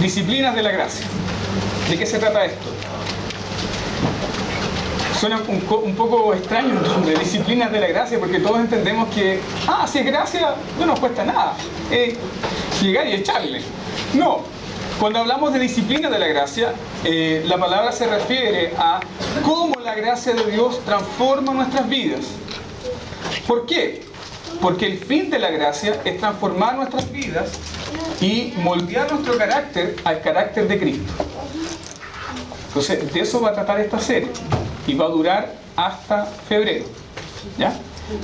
Disciplinas de la gracia. ¿De qué se trata esto? Suena un poco extraño el nombre, disciplinas de la gracia, porque todos entendemos que, si es gracia, no nos cuesta nada, llegar y echarle. No, cuando hablamos de disciplinas de la gracia, la palabra se refiere a cómo la gracia de Dios transforma nuestras vidas. ¿Por qué? Porque el fin de la gracia es transformar nuestras vidas y moldear nuestro carácter al carácter de Cristo. Entonces, de eso va a tratar esta serie y va a durar hasta febrero, ¿ya?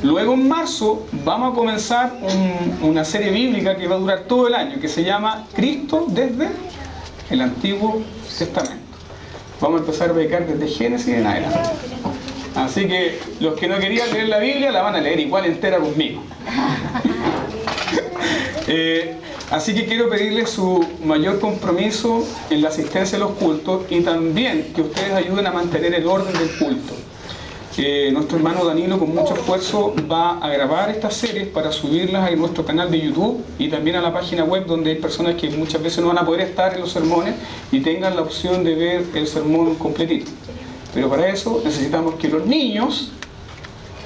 Luego en marzo vamos a comenzar una serie bíblica que va a durar todo el año, que se llama Cristo desde el Antiguo Testamento. Vamos a empezar a predicar desde Génesis en adelante. Así que los que no querían leer la Biblia la van a leer igual entera conmigo. Así que quiero pedirles su mayor compromiso en la asistencia a los cultos y también que ustedes ayuden a mantener el orden del culto. Nuestro hermano Danilo con mucho esfuerzo va a grabar estas series para subirlas a nuestro canal de YouTube y también a la página web, donde hay personas que muchas veces no van a poder estar en los sermones y tengan la opción de ver el sermón completito. Pero para eso necesitamos que los niños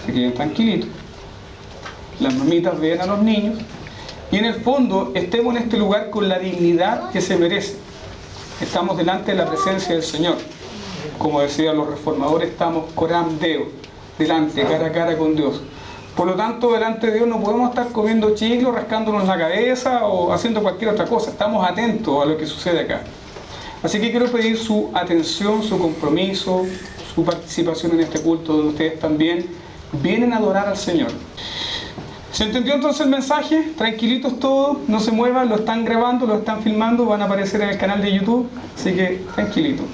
se queden tranquilitos, las mamitas vean a los niños y en el fondo estemos en este lugar con la dignidad que se merece. Estamos delante de la presencia del Señor. Como decían los reformadores, estamos coram Deo, delante, cara a cara con Dios. Por lo tanto, delante de Dios no podemos estar comiendo chiclos, rascándonos la cabeza o haciendo cualquier otra cosa. Estamos atentos a lo que sucede acá. Así que quiero pedir su atención, su compromiso, su participación en este culto, donde ustedes también vienen a adorar al Señor. ¿Se entendió entonces el mensaje? Tranquilitos todos, no se muevan, lo están grabando, lo están filmando, van a aparecer en el canal de YouTube, así que tranquilitos.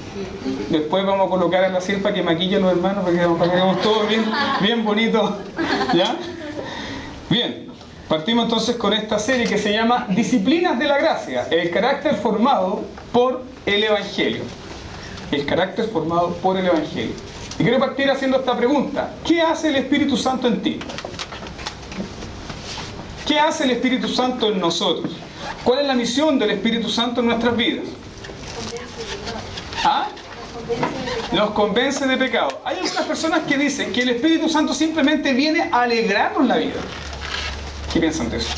Después vamos a colocar a la sierpa que maquilla a los hermanos para que hagamos todo bien bonito, ¿ya? Bien, partimos entonces con esta serie que se llama Disciplinas de la Gracia, el carácter formado por el Evangelio. El carácter formado por el Evangelio. Y quiero partir haciendo esta pregunta: ¿qué hace el Espíritu Santo en ti? ¿Qué hace el Espíritu Santo en nosotros? ¿Cuál es la misión del Espíritu Santo en nuestras vidas? Nos convence de pecado. Hay algunas personas que dicen que el Espíritu Santo simplemente viene a alegrarnos la vida. ¿Qué piensan de eso?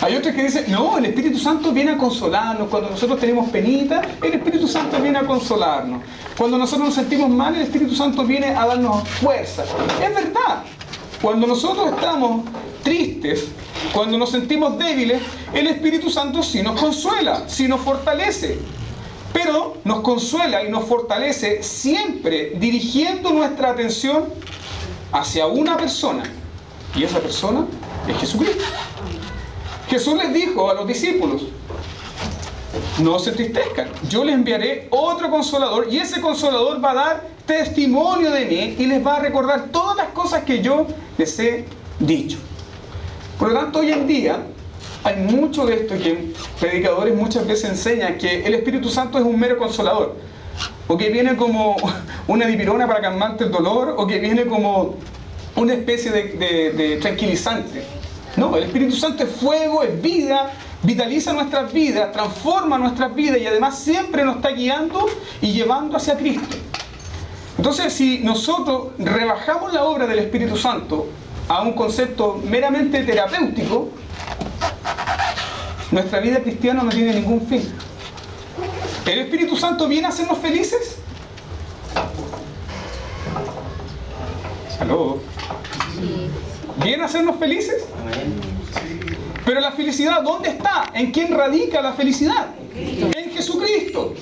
Hay otros que dicen, no, el Espíritu Santo viene a consolarnos. Cuando nosotros tenemos penita, el Espíritu Santo viene a consolarnos. Cuando nosotros nos sentimos mal, el Espíritu Santo viene a darnos fuerza. Es verdad. Cuando nosotros estamos tristes, cuando nos sentimos débiles, el Espíritu Santo sí nos consuela, sí nos fortalece. Pero nos consuela y nos fortalece siempre dirigiendo nuestra atención hacia una persona. Y esa persona es Jesucristo. Jesús les dijo a los discípulos, no se entristezcan, yo les enviaré otro consolador y ese consolador va a dar testimonio de mí y les va a recordar todas las cosas que yo les he dicho. Por lo tanto, hoy en día hay mucho de esto que predicadores muchas veces enseñan, que el Espíritu Santo es un mero consolador, o que viene como una dipirona para calmarte el dolor, o que viene como una especie de tranquilizante. No, el Espíritu Santo es fuego, es vida, vitaliza nuestras vidas, transforma nuestras vidas y además siempre nos está guiando y llevando hacia Cristo. Entonces, si nosotros rebajamos la obra del Espíritu Santo a un concepto meramente terapéutico, nuestra vida cristiana no tiene ningún fin. ¿El Espíritu Santo viene a hacernos felices? ¿Aló? ¿Viene a hacernos felices? Pero la felicidad, ¿dónde está? ¿En quién radica la felicidad? En Jesucristo.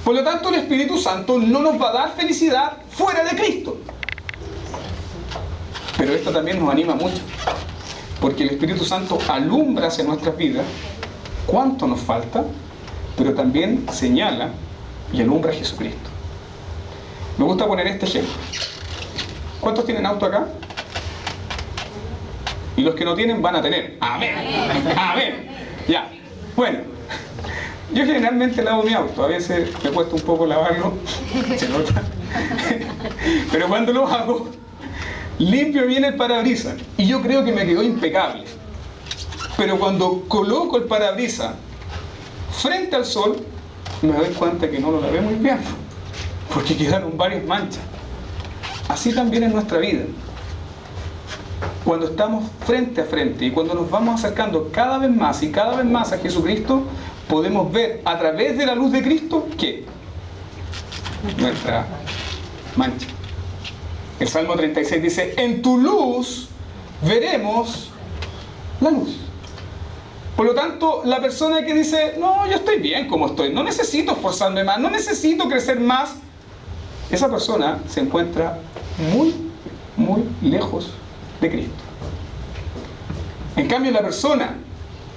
Por lo tanto, el Espíritu Santo no nos va a dar felicidad fuera de Cristo. Pero esto también nos anima mucho, porque el Espíritu Santo alumbra hacia nuestras vidas cuánto nos falta, pero también señala y alumbra a Jesucristo. Me gusta poner este ejemplo. ¿Cuántos tienen auto acá? Y los que no tienen van a tener. ¡Amén! ¡Amén! Ya. Bueno, yo generalmente lavo mi auto. A veces me cuesta un poco lavarlo, se nota. Pero cuando lo hago, limpio bien el parabrisas. Y yo creo que me quedó impecable. Pero cuando coloco el parabrisas frente al sol, me doy cuenta que no lo lavé muy bien, porque quedaron varias manchas. Así también es nuestra vida. Cuando estamos frente a frente y cuando nos vamos acercando cada vez más y cada vez más a Jesucristo, podemos ver a través de la luz de Cristo ¿qué? Nuestra mancha. El Salmo 36 dice: en tu luz veremos la luz. Por lo tanto, la persona que dice: no, yo estoy bien como estoy, no necesito esforzarme más, no necesito crecer más, esa persona se encuentra muy, muy lejos de Cristo. En cambio, la persona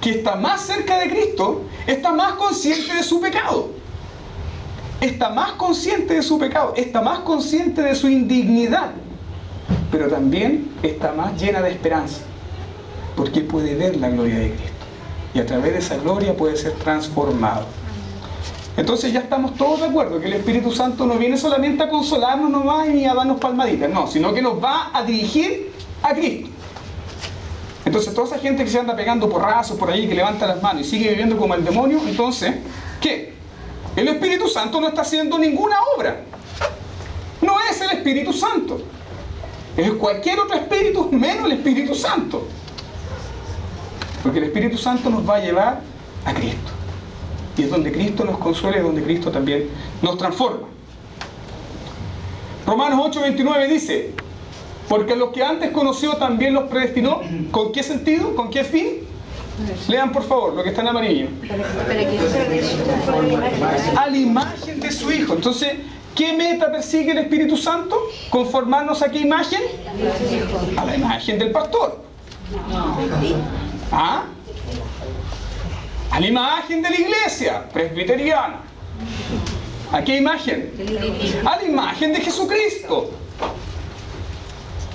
que está más cerca de Cristo está más consciente de su pecado. Está más consciente de su pecado, está más consciente de su indignidad, pero también está más llena de esperanza, porque puede ver la gloria de Cristo y a través de esa gloria puede ser transformado. Entonces ya estamos todos de acuerdo que el Espíritu Santo no viene solamente a consolarnos nomás y a darnos palmaditas, no, sino que nos va a dirigir a Cristo. Entonces toda esa gente que se anda pegando porrazos por ahí, que levanta las manos y sigue viviendo como el demonio, entonces, ¿qué? El Espíritu Santo no está haciendo ninguna obra. No es el Espíritu Santo. Es cualquier otro espíritu menos el Espíritu Santo. Porque el Espíritu Santo nos va a llevar a Cristo. Y es donde Cristo nos consuela y es donde Cristo también nos transforma. Romanos 8:29 dice: porque a los que antes conoció también los predestinó. ¿Con qué sentido? ¿Con qué fin? Lean por favor lo que está en amarillo. A la imagen de su Hijo. Entonces, ¿qué meta persigue el Espíritu Santo? ¿Conformarnos a qué imagen? A la imagen del pastor. ¿Ah? A la imagen de la iglesia presbiteriana. ¿A qué imagen? A la imagen de Jesucristo.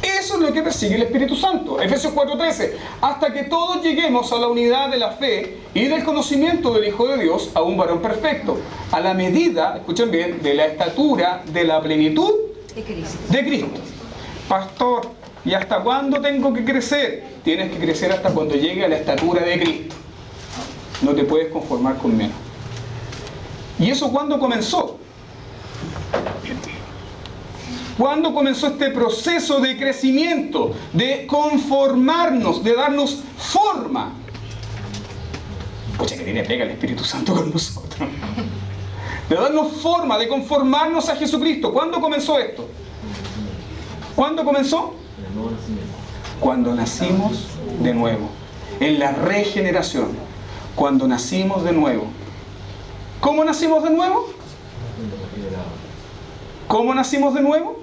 Eso es lo que persigue el Espíritu Santo. Efesios 4:13. Hasta que todos lleguemos a la unidad de la fe y del conocimiento del Hijo de Dios, a un varón perfecto, a la medida, escuchen bien, de la estatura de la plenitud de Cristo. Pastor, ¿y hasta cuándo tengo que crecer? Tienes que crecer hasta cuando llegue a la estatura de Cristo. No te puedes conformar con menos. ¿Y eso cuándo comenzó? ¿Cuándo comenzó este proceso de crecimiento, de conformarnos, de darnos forma? Pucha, que tiene pega el Espíritu Santo con nosotros. De darnos forma, de conformarnos a Jesucristo. ¿Cuándo comenzó esto? ¿Cuándo comenzó? Cuando nacimos de nuevo. En la regeneración. Cuando nacimos de nuevo. ¿Cómo nacimos de nuevo? ¿Cómo nacimos de nuevo?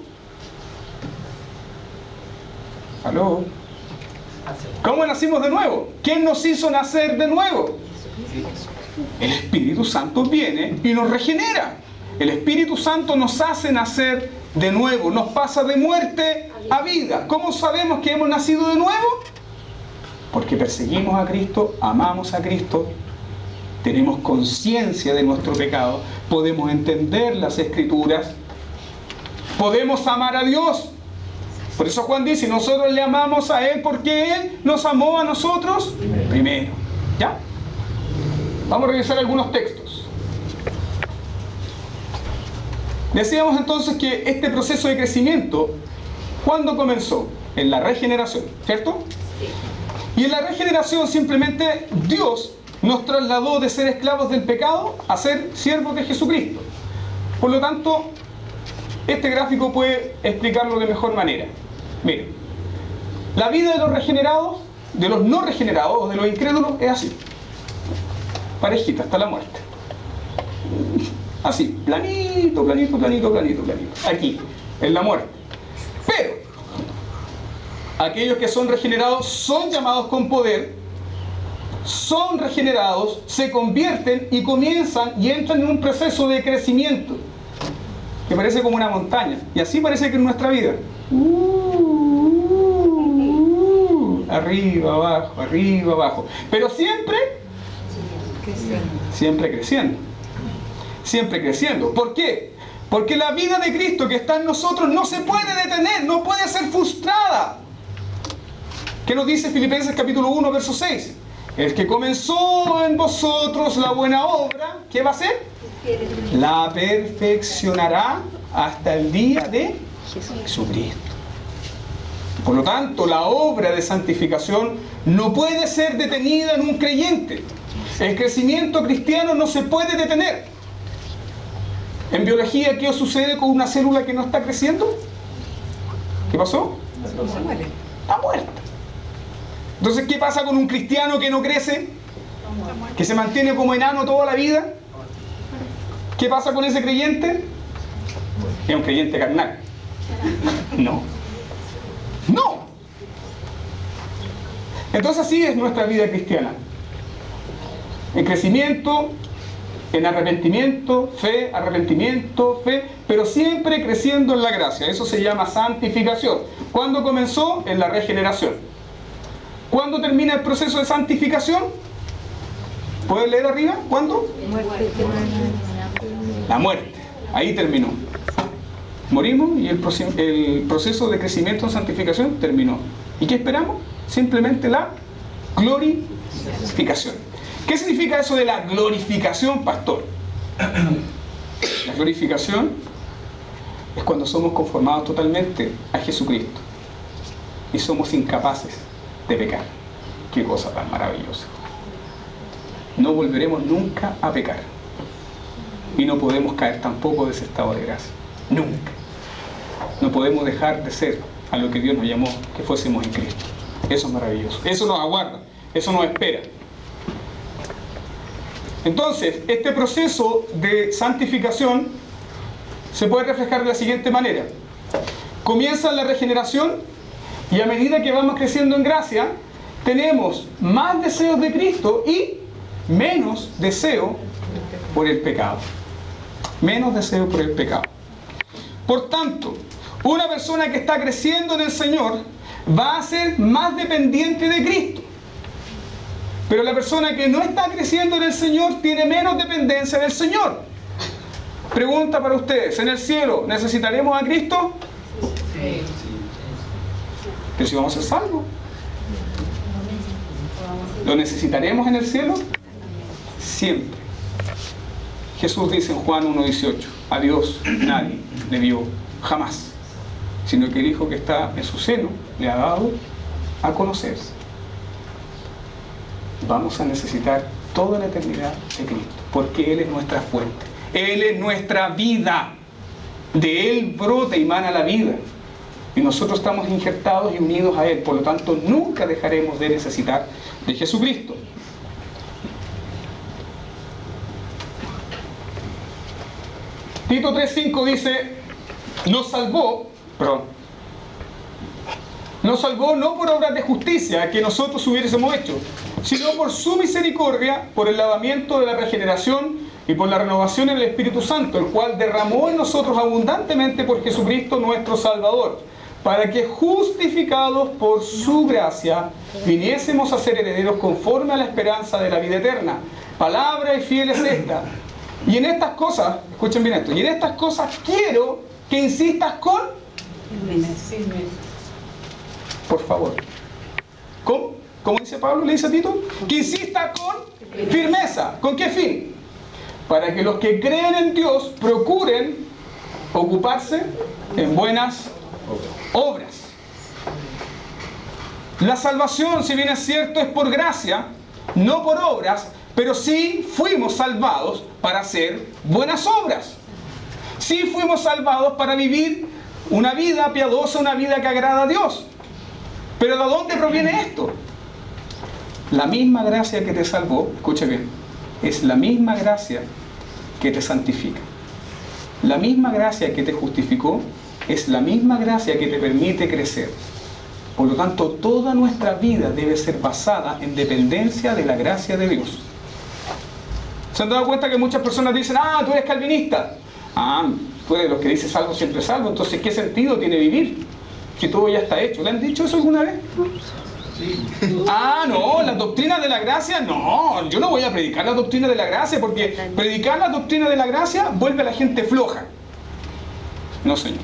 ¿Aló? ¿Cómo nacimos de nuevo? ¿Quién nos hizo nacer de nuevo? El Espíritu Santo viene y nos regenera. El Espíritu Santo nos hace nacer de nuevo, nos pasa de muerte a vida. ¿Cómo sabemos que hemos nacido de nuevo? Porque perseguimos a Cristo, amamos a Cristo, tenemos conciencia de nuestro pecado, podemos entender las Escrituras, podemos amar a Dios. Por eso Juan dice: nosotros le amamos a Él porque Él nos amó a nosotros primero. ¿Ya? Vamos a revisar algunos textos. Decíamos entonces que este proceso de crecimiento, ¿cuándo comenzó? En la regeneración, ¿cierto? Y en la regeneración simplemente Dios nos trasladó de ser esclavos del pecado a ser siervos de Jesucristo. Por lo tanto, este gráfico puede explicarlo de mejor manera. Miren, la vida de los regenerados, de los no regenerados o de los incrédulos es así. Parejita hasta la muerte. Así, planito, planito, planito, planito, planito. Aquí, en la muerte. Pero aquellos que son regenerados son llamados con poder, son regenerados, se convierten y comienzan y entran en un proceso de crecimiento que parece como una montaña. Y así parece que en nuestra vida. Arriba, abajo, arriba, abajo. Pero siempre creciendo. Siempre creciendo. ¿Por qué? Porque la vida de Cristo que está en nosotros no se puede detener, no puede ser frustrada. ¿Qué nos dice Filipenses capítulo 1, verso 6? El que comenzó en vosotros la buena obra, ¿qué va a hacer? La perfeccionará hasta el día de Jesucristo. Por lo tanto, la obra de santificación no puede ser detenida en un creyente. El crecimiento cristiano no se puede detener. En biología, ¿qué sucede con una célula que no está creciendo? ¿Qué pasó? Está muerta. Entonces, ¿qué pasa con un cristiano que no crece? Que se mantiene como enano toda la vida. ¿Qué pasa con ese creyente? Es un creyente carnal. No. No. Entonces así es nuestra vida cristiana. En crecimiento, en arrepentimiento, fe, pero siempre creciendo en la gracia. Eso se llama santificación. ¿Cuándo comenzó? En la regeneración. ¿Cuándo termina el proceso de santificación? ¿Pueden leer arriba? ¿Cuándo? La muerte. Ahí terminó. Morimos y el proceso de crecimiento en santificación terminó. ¿Y qué esperamos? Simplemente la glorificación. ¿Qué significa eso de la glorificación, pastor? La glorificación es cuando somos conformados totalmente a Jesucristo y somos incapaces de pecar. Qué cosa tan maravillosa. No volveremos nunca a pecar y no podemos caer tampoco de ese estado de gracia. Nunca. No podemos dejar de ser a lo que Dios nos llamó que fuésemos en Cristo. Eso es maravilloso. Eso nos aguarda. Eso nos espera. Entonces, este proceso de santificación se puede reflejar de la siguiente manera. Comienza la regeneración y a medida que vamos creciendo en gracia, tenemos más deseos de Cristo y menos deseo por el pecado. Menos deseo por el pecado. Por tanto, una persona que está creciendo en el Señor va a ser más dependiente de Cristo. Pero la persona que no está creciendo en el Señor tiene menos dependencia del Señor. Pregunta para ustedes, ¿en el cielo necesitaremos a Cristo? Sí. Pero si vamos a ser salvos, ¿lo necesitaremos en el cielo? Siempre. Jesús dice en Juan 1:18, a Dios nadie le vio jamás, sino que el Hijo que está en su seno le ha dado a conocerse. Vamos a necesitar toda la eternidad de Cristo, porque Él es nuestra fuente, Él es nuestra vida, de Él brota y emana la vida, y nosotros estamos injertados y unidos a Él, por lo tanto nunca dejaremos de necesitar de Jesucristo. Tito 3:5 dice, nos salvó no por obras de justicia que nosotros hubiésemos hecho, sino por su misericordia, por el lavamiento de la regeneración y por la renovación en el Espíritu Santo, el cual derramó en nosotros abundantemente por Jesucristo nuestro Salvador, para que justificados por su gracia viniésemos a ser herederos conforme a la esperanza de la vida eterna. Palabra y fiel es esta. Y en estas cosas, escuchen bien esto, y en estas cosas quiero que insistas con... Por favor. ¿Cómo? ¿Cómo dice Pablo? ¿Le dice a Tito? Que insista con firmeza. ¿Con qué fin? Para que los que creen en Dios procuren ocuparse en buenas obras. La salvación, si bien es cierto, es por gracia, no por obras, pero sí fuimos salvados para hacer buenas obras. Sí fuimos salvados para vivir una vida piadosa, una vida que agrada a Dios. Pero ¿de dónde proviene esto? La misma gracia que te salvó, escuche bien, es la misma gracia que te santifica. La misma gracia que te justificó es la misma gracia que te permite crecer. Por lo tanto, toda nuestra vida debe ser basada en dependencia de la gracia de Dios. ¿Se han dado cuenta que muchas personas dicen, tú eres calvinista? Tú eres los que dices salvo siempre salvo, entonces ¿qué sentido tiene vivir? Si todo ya está hecho. ¿Le han dicho eso alguna vez? Sí. No, las doctrinas de la gracia, no, yo no voy a predicar la doctrina de la gracia, porque predicar la doctrina de la gracia vuelve a la gente floja. No, señor.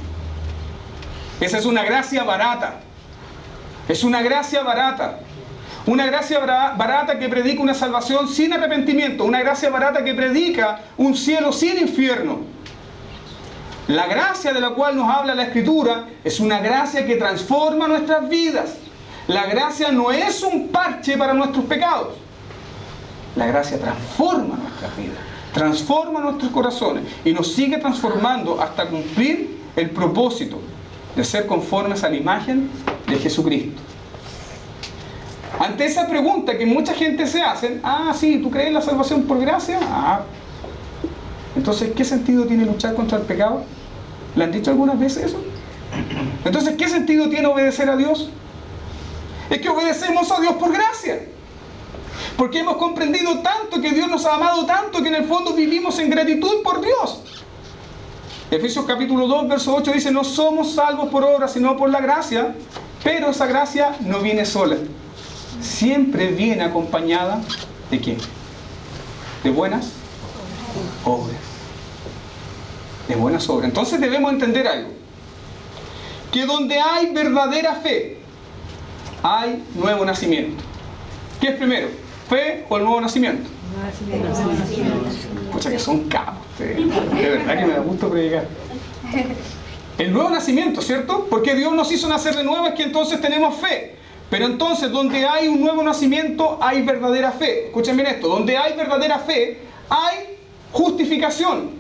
Esa es una gracia barata. Es una gracia barata. Una gracia barata que predica una salvación sin arrepentimiento. Una gracia barata que predica un cielo sin infierno. La gracia de la cual nos habla la Escritura es una gracia que transforma nuestras vidas. La gracia no es un parche para nuestros pecados. La gracia transforma nuestras vidas, transforma nuestros corazones y nos sigue transformando hasta cumplir el propósito de ser conformes a la imagen de Jesucristo. Ante esa pregunta que mucha gente se hace, sí, ¿tú crees en la salvación por gracia? Entonces, ¿qué sentido tiene luchar contra el pecado? ¿Le han dicho algunas veces eso? Entonces, ¿qué sentido tiene obedecer a Dios? Es que obedecemos a Dios por gracia. Porque hemos comprendido tanto que Dios nos ha amado tanto que en el fondo vivimos en gratitud por Dios. Efesios capítulo 2, verso 8 dice: no somos salvos por obras, sino por la gracia. Pero esa gracia no viene sola. Siempre viene acompañada ¿de qué? De buenas obras. De buenas obras. Entonces debemos entender algo. Que donde hay verdadera fe, hay nuevo nacimiento. ¿Qué es primero? ¿Fe o el nuevo nacimiento? Nuevo nacimiento. Escucha que son capos. De verdad que me da gusto predicar. El nuevo nacimiento, ¿cierto? Porque Dios nos hizo nacer de nuevo, es que entonces tenemos fe. Pero entonces, donde hay un nuevo nacimiento, hay verdadera fe. Escuchen bien esto. Donde hay verdadera fe, hay justificación.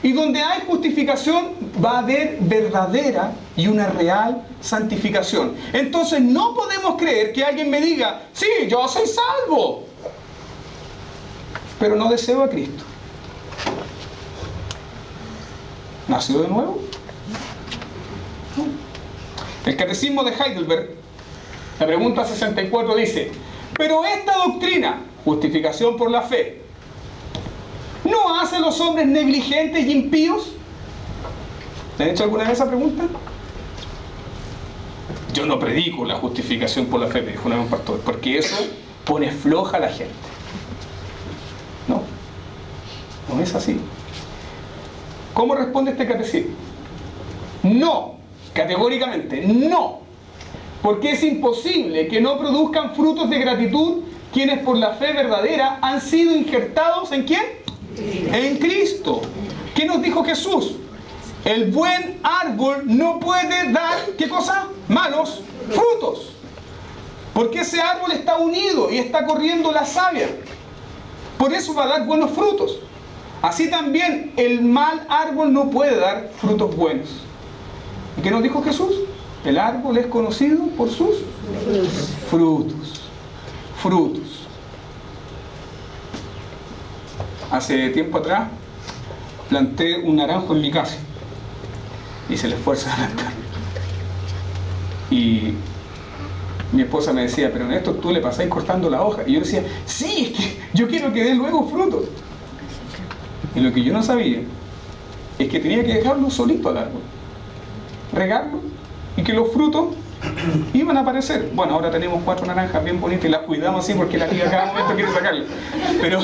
Y donde hay justificación, va a haber verdadera y una real santificación. Entonces, no podemos creer que alguien me diga: sí, yo soy salvo, pero no deseo a Cristo. ¿Nació de nuevo? No. El Catecismo de Heidelberg, la pregunta 64 dice: pero esta doctrina, justificación por la fe, ¿no hace a los hombres negligentes y impíos? ¿Le han hecho alguna vez esa pregunta? Yo no predico la justificación por la fe, me dijo una vez un pastor, porque eso pone floja a la gente. No, no es así. ¿Cómo responde este catecismo? No, categóricamente, no. Porque es imposible que no produzcan frutos de gratitud quienes por la fe verdadera han sido injertados ¿en quién? En Cristo. ¿Qué nos dijo Jesús? El buen árbol no puede dar, ¿qué cosa? Malos frutos. Porque ese árbol está unido y está corriendo la savia. Por eso va a dar buenos frutos. Así también el mal árbol no puede dar frutos buenos. ¿Y qué nos dijo Jesús? El árbol es conocido por sus frutos. Frutos. Hace tiempo atrás planté un naranjo en mi casa. Hice el esfuerzo de plantar. Y mi esposa me decía: pero Néstor, tú le pasáis cortando la hoja. Y yo decía: sí, es que yo quiero que dé luego frutos. Y lo que yo no sabía es que tenía que dejarlo solito al árbol, regarlo, y que los frutos iban a aparecer. Bueno, ahora tenemos 4 naranjas bien bonitas y las cuidamos así porque la tía a cada momento quiere sacarlas. Pero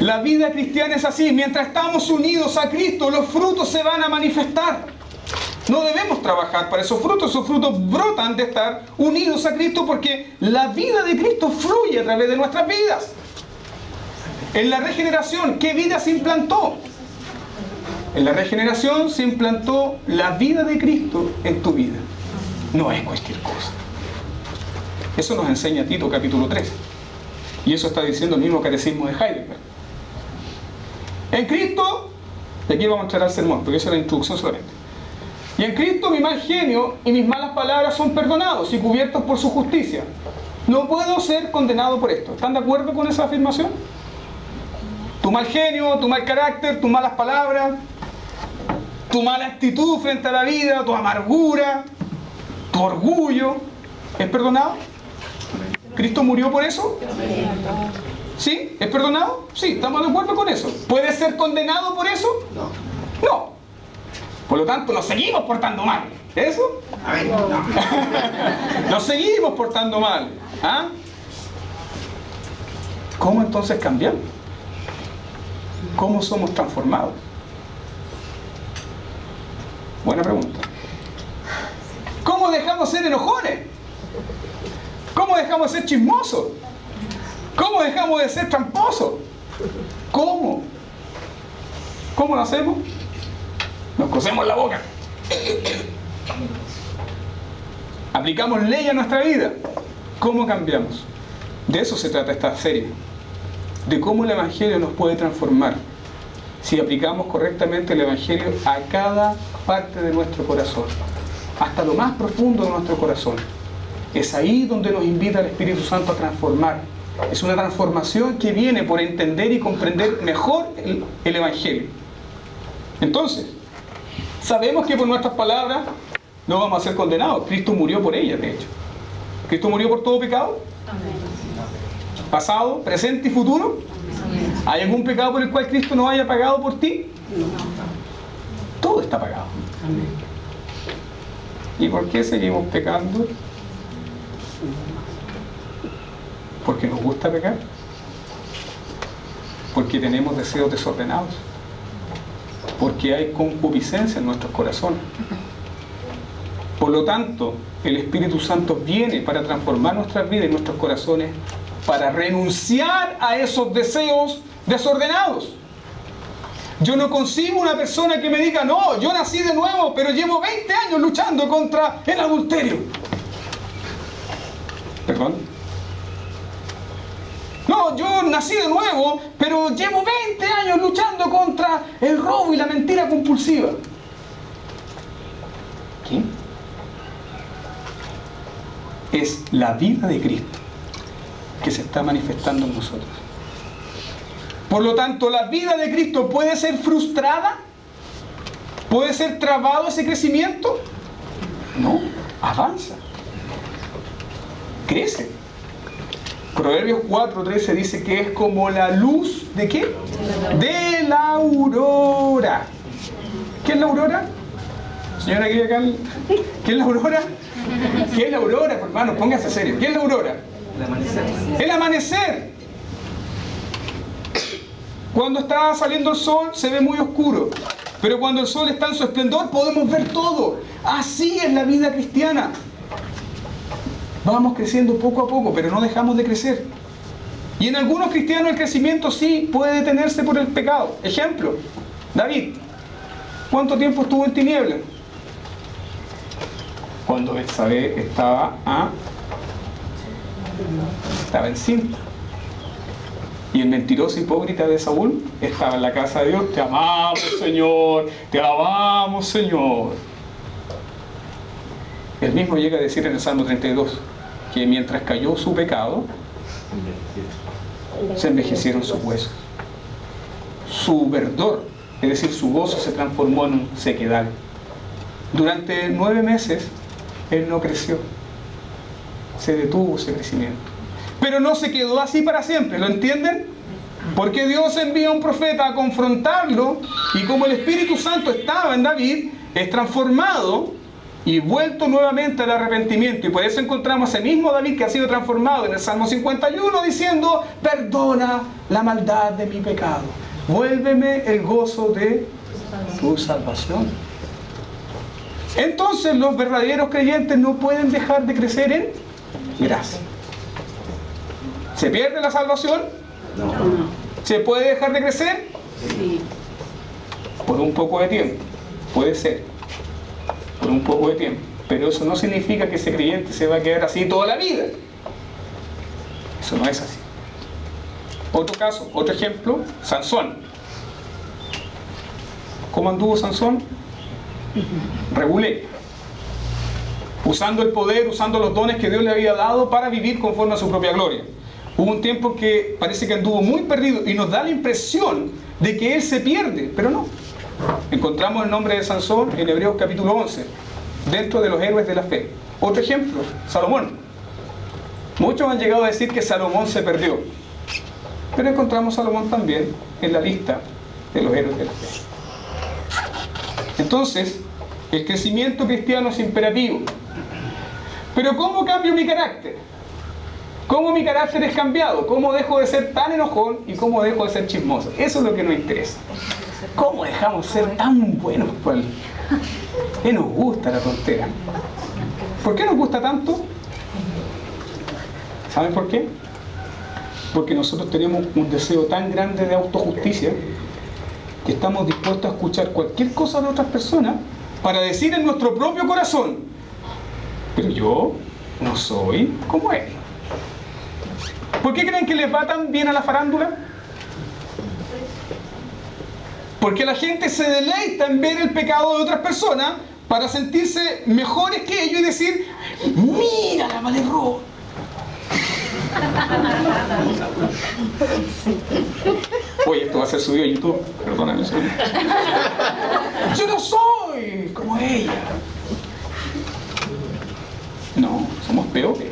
la vida cristiana es así. Mientras estamos unidos a Cristo, los frutos se van a manifestar. No debemos trabajar para esos frutos brotan de estar unidos a Cristo, porque la vida de Cristo fluye a través de nuestras vidas. En la regeneración, ¿qué vida se implantó? En la regeneración se implantó la vida de Cristo en tu vida. No es cualquier cosa. Eso nos enseña Tito capítulo 3. Y eso está diciendo el mismo catecismo de Heidelberg. En Cristo, de aquí vamos a entrar al sermón, porque esa es la introducción solamente. Y en Cristo mi mal genio y mis malas palabras son perdonados y cubiertos por su justicia. No puedo ser condenado por esto. ¿Están de acuerdo con esa afirmación? Tu mal genio, tu mal carácter, tus malas palabras, tu mala actitud frente a la vida, tu amargura, tu orgullo, ¿es perdonado? ¿Cristo murió por eso? ¿Sí? ¿Es perdonado? Sí, estamos de acuerdo con eso. ¿Puede ser condenado por eso? No. Por lo tanto, nos seguimos portando mal. ¿Eso? No. Nos seguimos portando mal. ¿Ah? ¿Cómo entonces cambiamos? ¿Cómo somos transformados? Buena pregunta. ¿Cómo dejamos de ser enojones? ¿Cómo dejamos de ser chismosos? ¿Cómo dejamos de ser tramposos? ¿Cómo? ¿Cómo lo hacemos? Nos cosemos la boca. Aplicamos ley a nuestra vida. ¿Cómo cambiamos? De eso se trata esta serie. De cómo el Evangelio nos puede transformar si aplicamos correctamente el Evangelio a cada parte de nuestro corazón, hasta lo más profundo de nuestro corazón. Es ahí donde nos invita el Espíritu Santo a transformar. Es una transformación que viene por entender y comprender mejor el Evangelio. Entonces, sabemos que por nuestras palabras no vamos a ser condenados. Cristo murió por ellas, de hecho. Cristo murió por todo pecado. Pasado, presente y futuro. ¿Hay algún pecado por el cual Cristo no haya pagado por ti? Todo está pagado. ¿Y por qué seguimos pecando? ¿Porque nos gusta pecar? ¿Porque tenemos deseos desordenados? ¿Porque hay concupiscencia en nuestros corazones? Por lo tanto, el Espíritu Santo viene para transformar nuestras vidas y nuestros corazones, para renunciar a esos deseos desordenados. Yo no concibo una persona que me diga, no, yo nací de nuevo, pero llevo 20 años luchando contra el adulterio. ¿Perdón? No, yo nací de nuevo, pero llevo 20 años luchando contra el robo y la mentira compulsiva. ¿Qué? Es la vida de Cristo que se está manifestando en nosotros. Por lo tanto, la vida de Cristo puede ser frustrada, puede ser trabado ese crecimiento. No, avanza, crece. Proverbios 4:13 dice que es como la luz ¿de qué? De la aurora. ¿Qué es la aurora? Señora, ¿qué es la aurora? ¿Qué es la aurora, hermano? Póngase serio. ¿Qué es la aurora? El amanecer. El amanecer. Cuando está saliendo el sol se ve muy oscuro, pero cuando el sol está en su esplendor podemos ver todo. Así es la vida cristiana. Vamos creciendo poco a poco, pero no dejamos de crecer. Y en algunos cristianos el crecimiento sí puede detenerse por el pecado. Ejemplo, David. ¿Cuánto tiempo estuvo en tinieblas? Cuando Betsabé estaba encinta. Y el mentiroso hipócrita de Saúl estaba en la casa de Dios. Te amamos, Señor, te alabamos, Señor. Él mismo llega a decir en el Salmo 32 que mientras cayó su pecado, se envejecieron sus huesos. Su verdor, es decir, su gozo se transformó en sequedad. Durante 9 meses, él no creció. Se detuvo ese crecimiento. Pero no se quedó así para siempre, ¿lo entienden? Porque Dios envía a un profeta a confrontarlo, y como el Espíritu Santo estaba en David, es transformado y vuelto nuevamente al arrepentimiento. Y por eso encontramos ese mismo David que ha sido transformado en el Salmo 51 diciendo: perdona la maldad de mi pecado, vuélveme el gozo de tu salvación. Entonces los verdaderos creyentes no pueden dejar de crecer en gracia. ¿Se pierde la salvación? No. ¿Se puede dejar de crecer? Sí. Por un poco de tiempo, puede ser, por un poco de tiempo, pero eso no significa que ese creyente se va a quedar así toda la vida. Eso no es así. Otro caso, otro ejemplo, Sansón. ¿Cómo anduvo Sansón? Regulé, usando el poder, usando los dones que Dios le había dado para vivir conforme a su propia gloria. Hubo un tiempo que parece que anduvo muy perdido y nos da la impresión de que él se pierde, pero no. Encontramos el nombre de Sansón en Hebreos capítulo 11, dentro de los héroes de la fe. Otro ejemplo, Salomón. Muchos han llegado a decir que Salomón se perdió, pero encontramos a Salomón también en la lista de los héroes de la fe. Entonces, el crecimiento cristiano es imperativo. Pero ¿cómo cambio mi carácter? ¿Cómo mi carácter es cambiado? ¿Cómo dejo de ser tan enojón y cómo dejo de ser chismoso? Eso es lo que nos interesa. ¿Cómo dejamos de ser tan buenos? ¿Qué nos gusta la tontera? ¿Por qué nos gusta tanto? ¿Saben por qué? Porque nosotros tenemos un deseo tan grande de autojusticia que estamos dispuestos a escuchar cualquier cosa de otras personas para decir en nuestro propio corazón: pero yo no soy como él. ¿Por qué creen que les va tan bien a la farándula? Porque la gente se deleita en ver el pecado de otras personas para sentirse mejores que ellos y decir: mira la Valerro. Oye, esto va a ser subido a YouTube, perdóname. Yo no soy como ella. No, somos peores.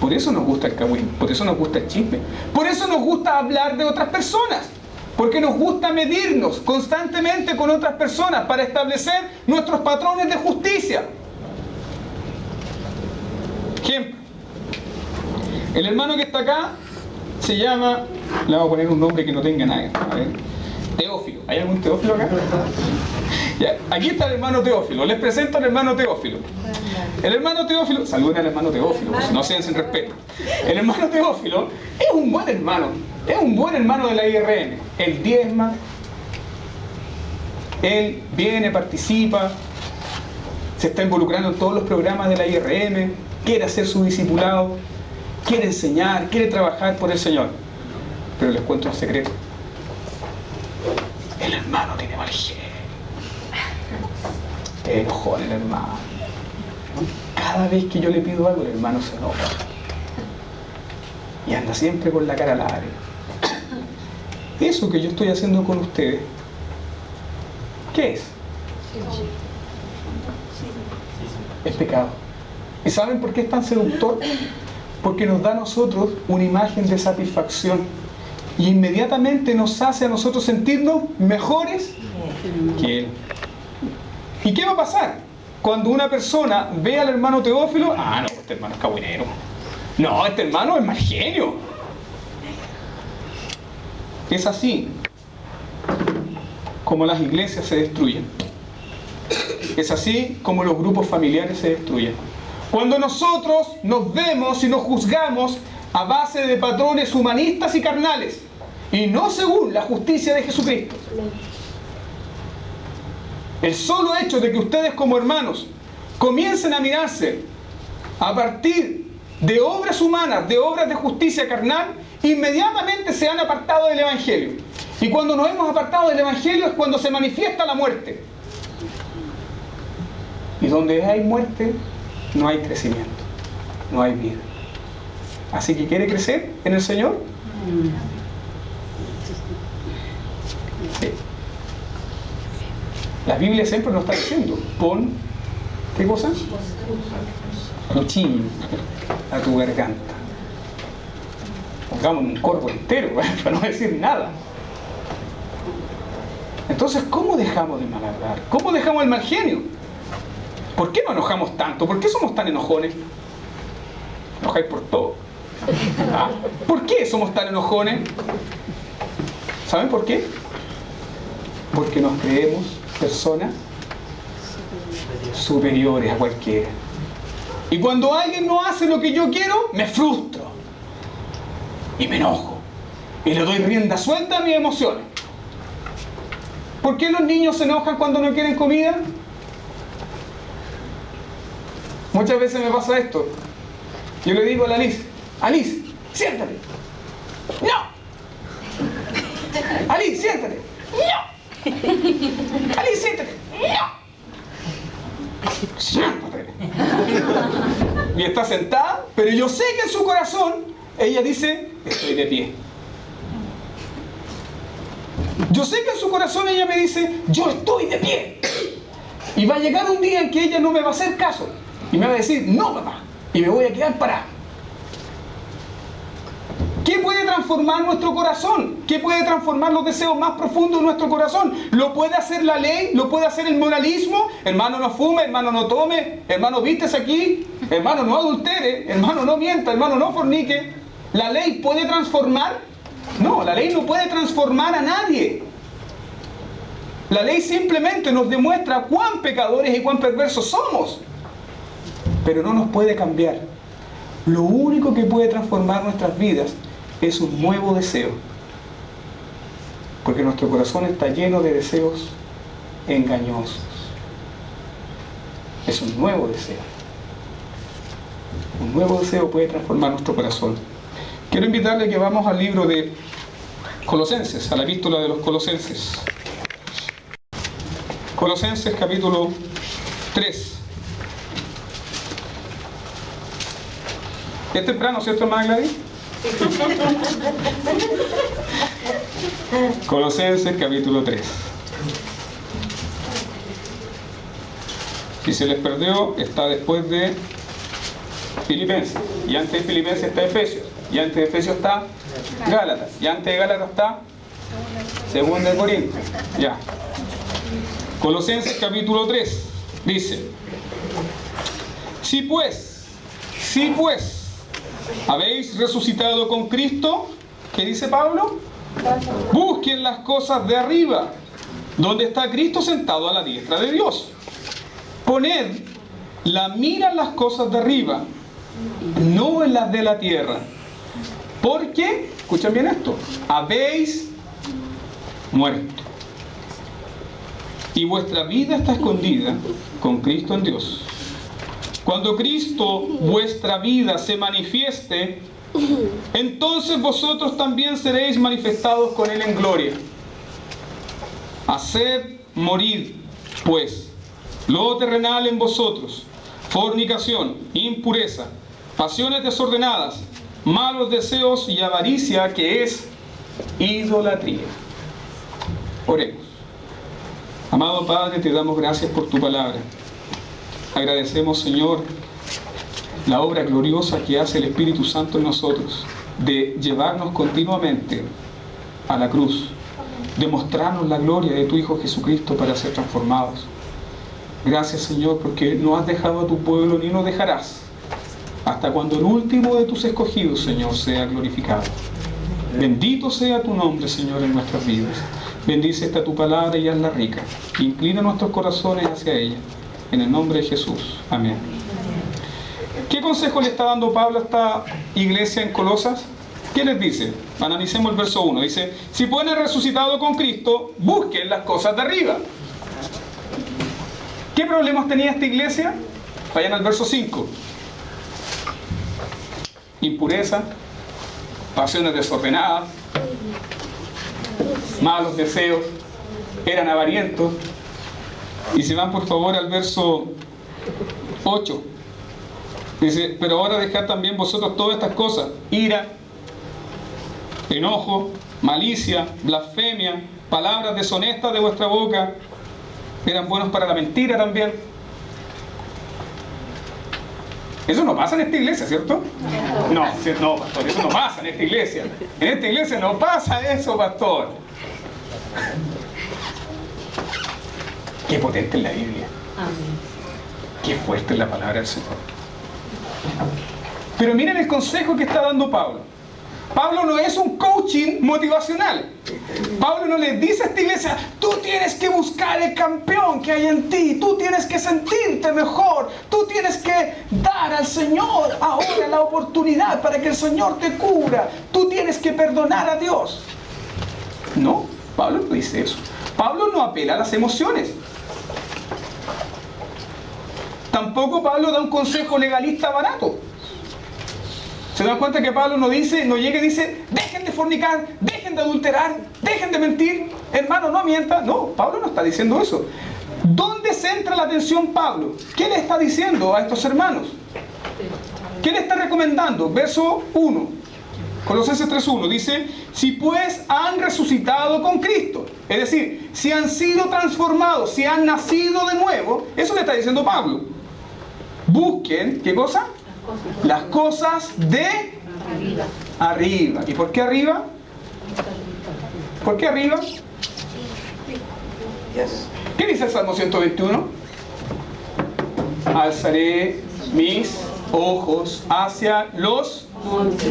Por eso nos gusta el cagüín, por eso nos gusta el chisme, por eso nos gusta hablar de otras personas, porque nos gusta medirnos constantemente con otras personas para establecer nuestros patrones de justicia. Ejemplo, el hermano que está acá se llama, le vamos a poner un nombre que no tenga nadie, a ver, Teófilo. ¿Hay algún Teófilo acá? Ya, aquí está el hermano Teófilo. Les presento al hermano Teófilo. El hermano Teófilo, saluden al hermano Teófilo, pues, no sean sin respeto. El hermano Teófilo es un buen hermano, es un buen hermano de la IRM. Él diezma, él viene, participa, se está involucrando en todos los programas de la IRM, quiere hacer su discipulado, quiere enseñar, quiere trabajar por el Señor. Pero les cuento un secreto: el hermano tiene mal genio. Es enojón el hermano. Cada vez que yo le pido algo, el hermano se enoja. Y anda siempre con la cara al aire. Eso que yo estoy haciendo con ustedes, ¿qué es? Es pecado. ¿Y saben por qué es tan seductor? Porque nos da a nosotros una imagen de satisfacción y inmediatamente nos hace a nosotros sentirnos mejores que él. ¿Y qué va a pasar? Cuando una persona ve al hermano Teófilo: ah, no, este hermano es cagüinero. No, este hermano es mal genio. Es así como las iglesias se destruyen. Es así como los grupos familiares se destruyen. Cuando nosotros nos vemos y nos juzgamos a base de patrones humanistas y carnales, y no según la justicia de Jesucristo. El solo hecho de que ustedes como hermanos comiencen a mirarse a partir de obras humanas, de obras de justicia carnal, inmediatamente se han apartado del Evangelio. Y cuando nos hemos apartado del Evangelio es cuando se manifiesta la muerte. Y donde hay muerte, no hay crecimiento, no hay vida. Así que, ¿quiere crecer en el Señor? Sí. La Biblia siempre nos está diciendo: pon, ¿qué cosa? Cuchillo a tu garganta. Pongamos un corvo entero, para no decir nada. Entonces, ¿cómo dejamos de mal hablar? ¿Cómo dejamos el mal genio? ¿Por qué nos enojamos tanto? ¿Por qué somos tan enojones? Enojáis por todo. ¿Ah? ¿Por qué somos tan enojones? ¿Saben por qué? Porque nos creemos personas superiores a cualquiera. Y cuando alguien no hace lo que yo quiero, me frustro y me enojo y le doy rienda suelta a mis emociones. ¿Por qué los niños se enojan cuando no quieren comida? Muchas veces me pasa esto. Yo le digo a la Alice: Alice, siéntate. ¡No! Alice, siéntate. ¡No! Alice, siéntate. ¡No! Siéntate. Y está sentada, pero yo sé que en su corazón ella dice: estoy de pie. Yo sé que en su corazón ella me dice: yo estoy de pie. Y va a llegar un día en que ella no me va a hacer caso y me va a decir: no, papá, y me voy a quedar parado. ¿Qué puede transformar nuestro corazón? ¿Qué puede transformar los deseos más profundos de nuestro corazón? ¿Lo puede hacer la ley? ¿Lo puede hacer el moralismo? Hermano, no fume, hermano, no tome, hermano, vístese aquí, hermano, no adultere, hermano, no mienta, hermano, no fornique. ¿La ley puede transformar? No, la ley no puede transformar a nadie. La ley simplemente nos demuestra cuán pecadores y cuán perversos somos, pero no nos puede cambiar. Lo único que puede transformar nuestras vidas es un nuevo deseo. Porque nuestro corazón está lleno de deseos engañosos. Es un nuevo deseo. Un nuevo deseo puede transformar nuestro corazón. Quiero invitarle a que vamos al libro de Colosenses, a la epístola de los Colosenses. Colosenses capítulo 3. ¿Es temprano, cierto, hermana Gladys? Colosenses capítulo 3. Si se les perdió, está después de Filipenses. Y antes de Filipenses está Efesios. Y antes de Efesios está Gálatas. Y antes de Gálatas está Segunda de Corintios. Ya. Colosenses capítulo 3 dice: Si pues habéis resucitado con Cristo, ¿qué dice Pablo? Busquen las cosas de arriba, donde está Cristo sentado a la diestra de Dios. Poned la mira en las cosas de arriba, no en las de la tierra. Porque, escuchen bien esto, habéis muerto. Y vuestra vida está escondida con Cristo en Dios. Cuando Cristo, vuestra vida, se manifieste, entonces vosotros también seréis manifestados con Él en gloria. Haced morir, pues, lo terrenal en vosotros: fornicación, impureza, pasiones desordenadas, malos deseos y avaricia, que es idolatría. Oremos. Amado Padre, te damos gracias por tu palabra. Agradecemos, Señor, la obra gloriosa que hace el Espíritu Santo en nosotros, de llevarnos continuamente a la cruz, de mostrarnos la gloria de tu Hijo Jesucristo para ser transformados. Gracias, Señor, porque no has dejado a tu pueblo ni nos dejarás hasta cuando el último de tus escogidos, Señor, sea glorificado. Bendito sea tu nombre, Señor, en nuestras vidas. Bendice esta tu palabra y hazla rica. Inclina nuestros corazones hacia ella. En el nombre de Jesús. Amén. ¿Qué consejo le está dando Pablo a esta iglesia en Colosas? ¿Qué les dice? Analicemos el verso 1. Dice: si pues han resucitado con Cristo, busquen las cosas de arriba. ¿Qué problemas tenía esta iglesia? Vayan al verso 5. Impureza, pasiones desordenadas, malos deseos, eran avarientos. Y si van por favor al verso 8, dice: pero ahora dejad también vosotros todas estas cosas: ira, enojo, malicia, blasfemia, palabras deshonestas de vuestra boca. Eran buenos para la mentira también. Eso no pasa en esta iglesia, ¿cierto? No, pastor, eso no pasa en esta iglesia. En esta iglesia no pasa eso, pastor. Qué potente es la Biblia. Qué fuerte es la palabra del Señor. Pero miren el consejo que está dando Pablo. Pablo no es un coaching motivacional. Pablo no le dice a esta iglesia: tú tienes que buscar el campeón que hay en ti, tú tienes que sentirte mejor, tú tienes que dar al Señor ahora la oportunidad para que el Señor te cubra, tú tienes que perdonar a Dios. No, Pablo no dice eso. Pablo no apela a las emociones. Tampoco Pablo da un consejo legalista barato. ¿Se dan cuenta que Pablo no llega y dice: dejen de fornicar, dejen de adulterar, dejen de mentir, hermano, no mientan? No, Pablo no está diciendo eso. ¿Dónde centra la atención Pablo? ¿Qué le está diciendo a estos hermanos? ¿Qué le está recomendando? Verso 1, Colosenses 3:1 dice: si pues han resucitado con Cristo, es decir, si han sido transformados, si han nacido de nuevo, eso le está diciendo Pablo. Busquen, ¿qué cosa? Las cosas de arriba. ¿Y por qué arriba? ¿Por qué arriba? ¿Qué dice el Salmo 121? Alzaré mis ojos hacia los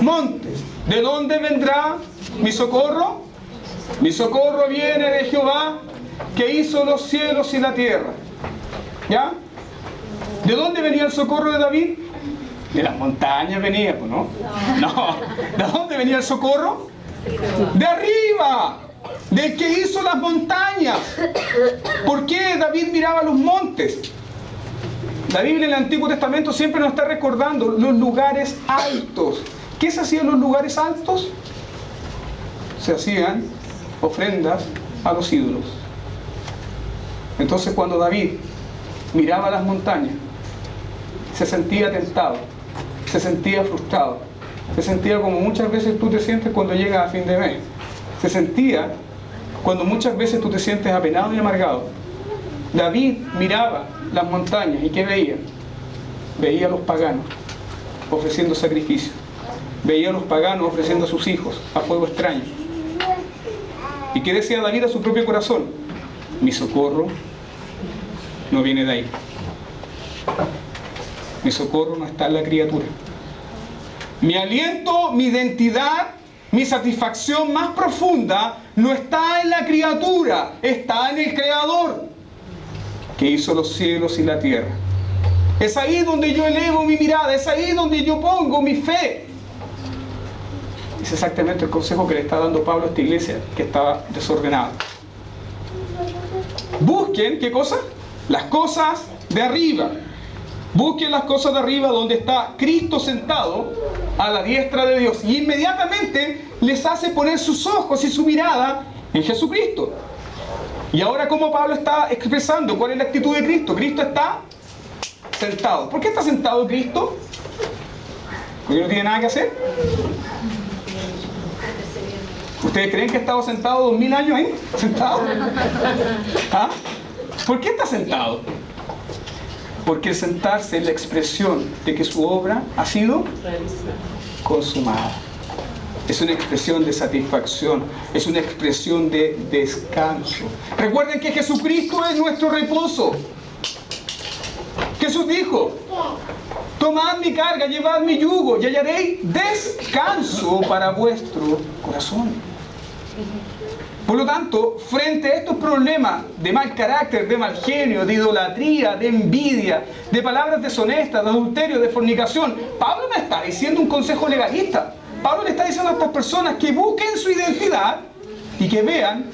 montes. ¿De dónde vendrá mi socorro? Mi socorro viene de Jehová, que hizo los cielos y la tierra. ¿Ya? ¿De dónde venía el socorro de David? De las montañas venía, pues, ¿no? No. ¿De dónde venía el socorro? De arriba. Del que hizo las montañas. ¿Por qué David miraba los montes? La Biblia en el Antiguo Testamento siempre nos está recordando los lugares altos. ¿Qué se hacía en los lugares altos? Se hacían ofrendas a los ídolos. Entonces cuando David miraba las montañas, se sentía tentado, se sentía frustrado, se sentía como muchas veces tú te sientes cuando llegas a fin de mes. Se sentía cuando muchas veces tú te sientes apenado y amargado. David miraba las montañas y ¿qué veía? Veía a los paganos ofreciendo sacrificios. Veía a los paganos ofreciendo a sus hijos a fuego extraño. ¿Y qué decía David a su propio corazón? Mi socorro no viene de ahí. Mi socorro no está en la criatura. Mi aliento, mi identidad, mi satisfacción más profunda no está en la criatura, está en el Creador que hizo los cielos y la tierra. Es ahí donde yo elevo mi mirada, es ahí donde yo pongo mi fe. Es exactamente el consejo que le está dando Pablo a esta iglesia que estaba desordenada. Busquen, ¿qué cosa? Las cosas de arriba. Busquen las cosas de arriba donde está Cristo sentado a la diestra de Dios. Y inmediatamente les hace poner sus ojos y su mirada en Jesucristo. Y ahora, ¿cómo Pablo está expresando? ¿Cuál es la actitud de Cristo? Cristo está sentado. ¿Por qué está sentado Cristo? ¿Porque no tiene nada que hacer? ¿Ustedes creen que ha estado sentado 2000 años ahí? ¿Sentado? ¿Ah? ¿Por qué está sentado? Porque el sentarse es la expresión de que su obra ha sido consumada. Es una expresión de satisfacción, es una expresión de descanso. Recuerden que Jesucristo es nuestro reposo. Jesús dijo: tomad mi carga, llevad mi yugo y hallaréis descanso para vuestro corazón. Por lo tanto, frente a estos problemas de mal carácter, de mal genio, de idolatría, de envidia, de palabras deshonestas, de adulterio, de fornicación, Pablo no está diciendo un consejo legalista. Pablo le está diciendo a estas personas que busquen su identidad y que vean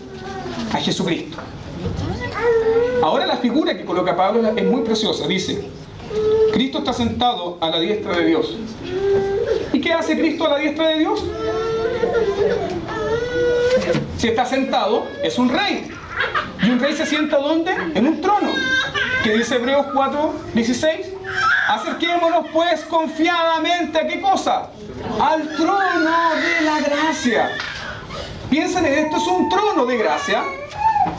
a Jesucristo. Ahora la figura que coloca Pablo es muy preciosa. Dice: Cristo está sentado a la diestra de Dios. ¿Y qué hace Cristo a la diestra de Dios? Si está sentado, es un rey. ¿Y un rey se sienta dónde? En un trono. ¿Qué dice Hebreos 4:16? Acerquémonos pues confiadamente ¿a qué cosa? Al trono de la gracia. Piensen en esto, es un trono de gracia,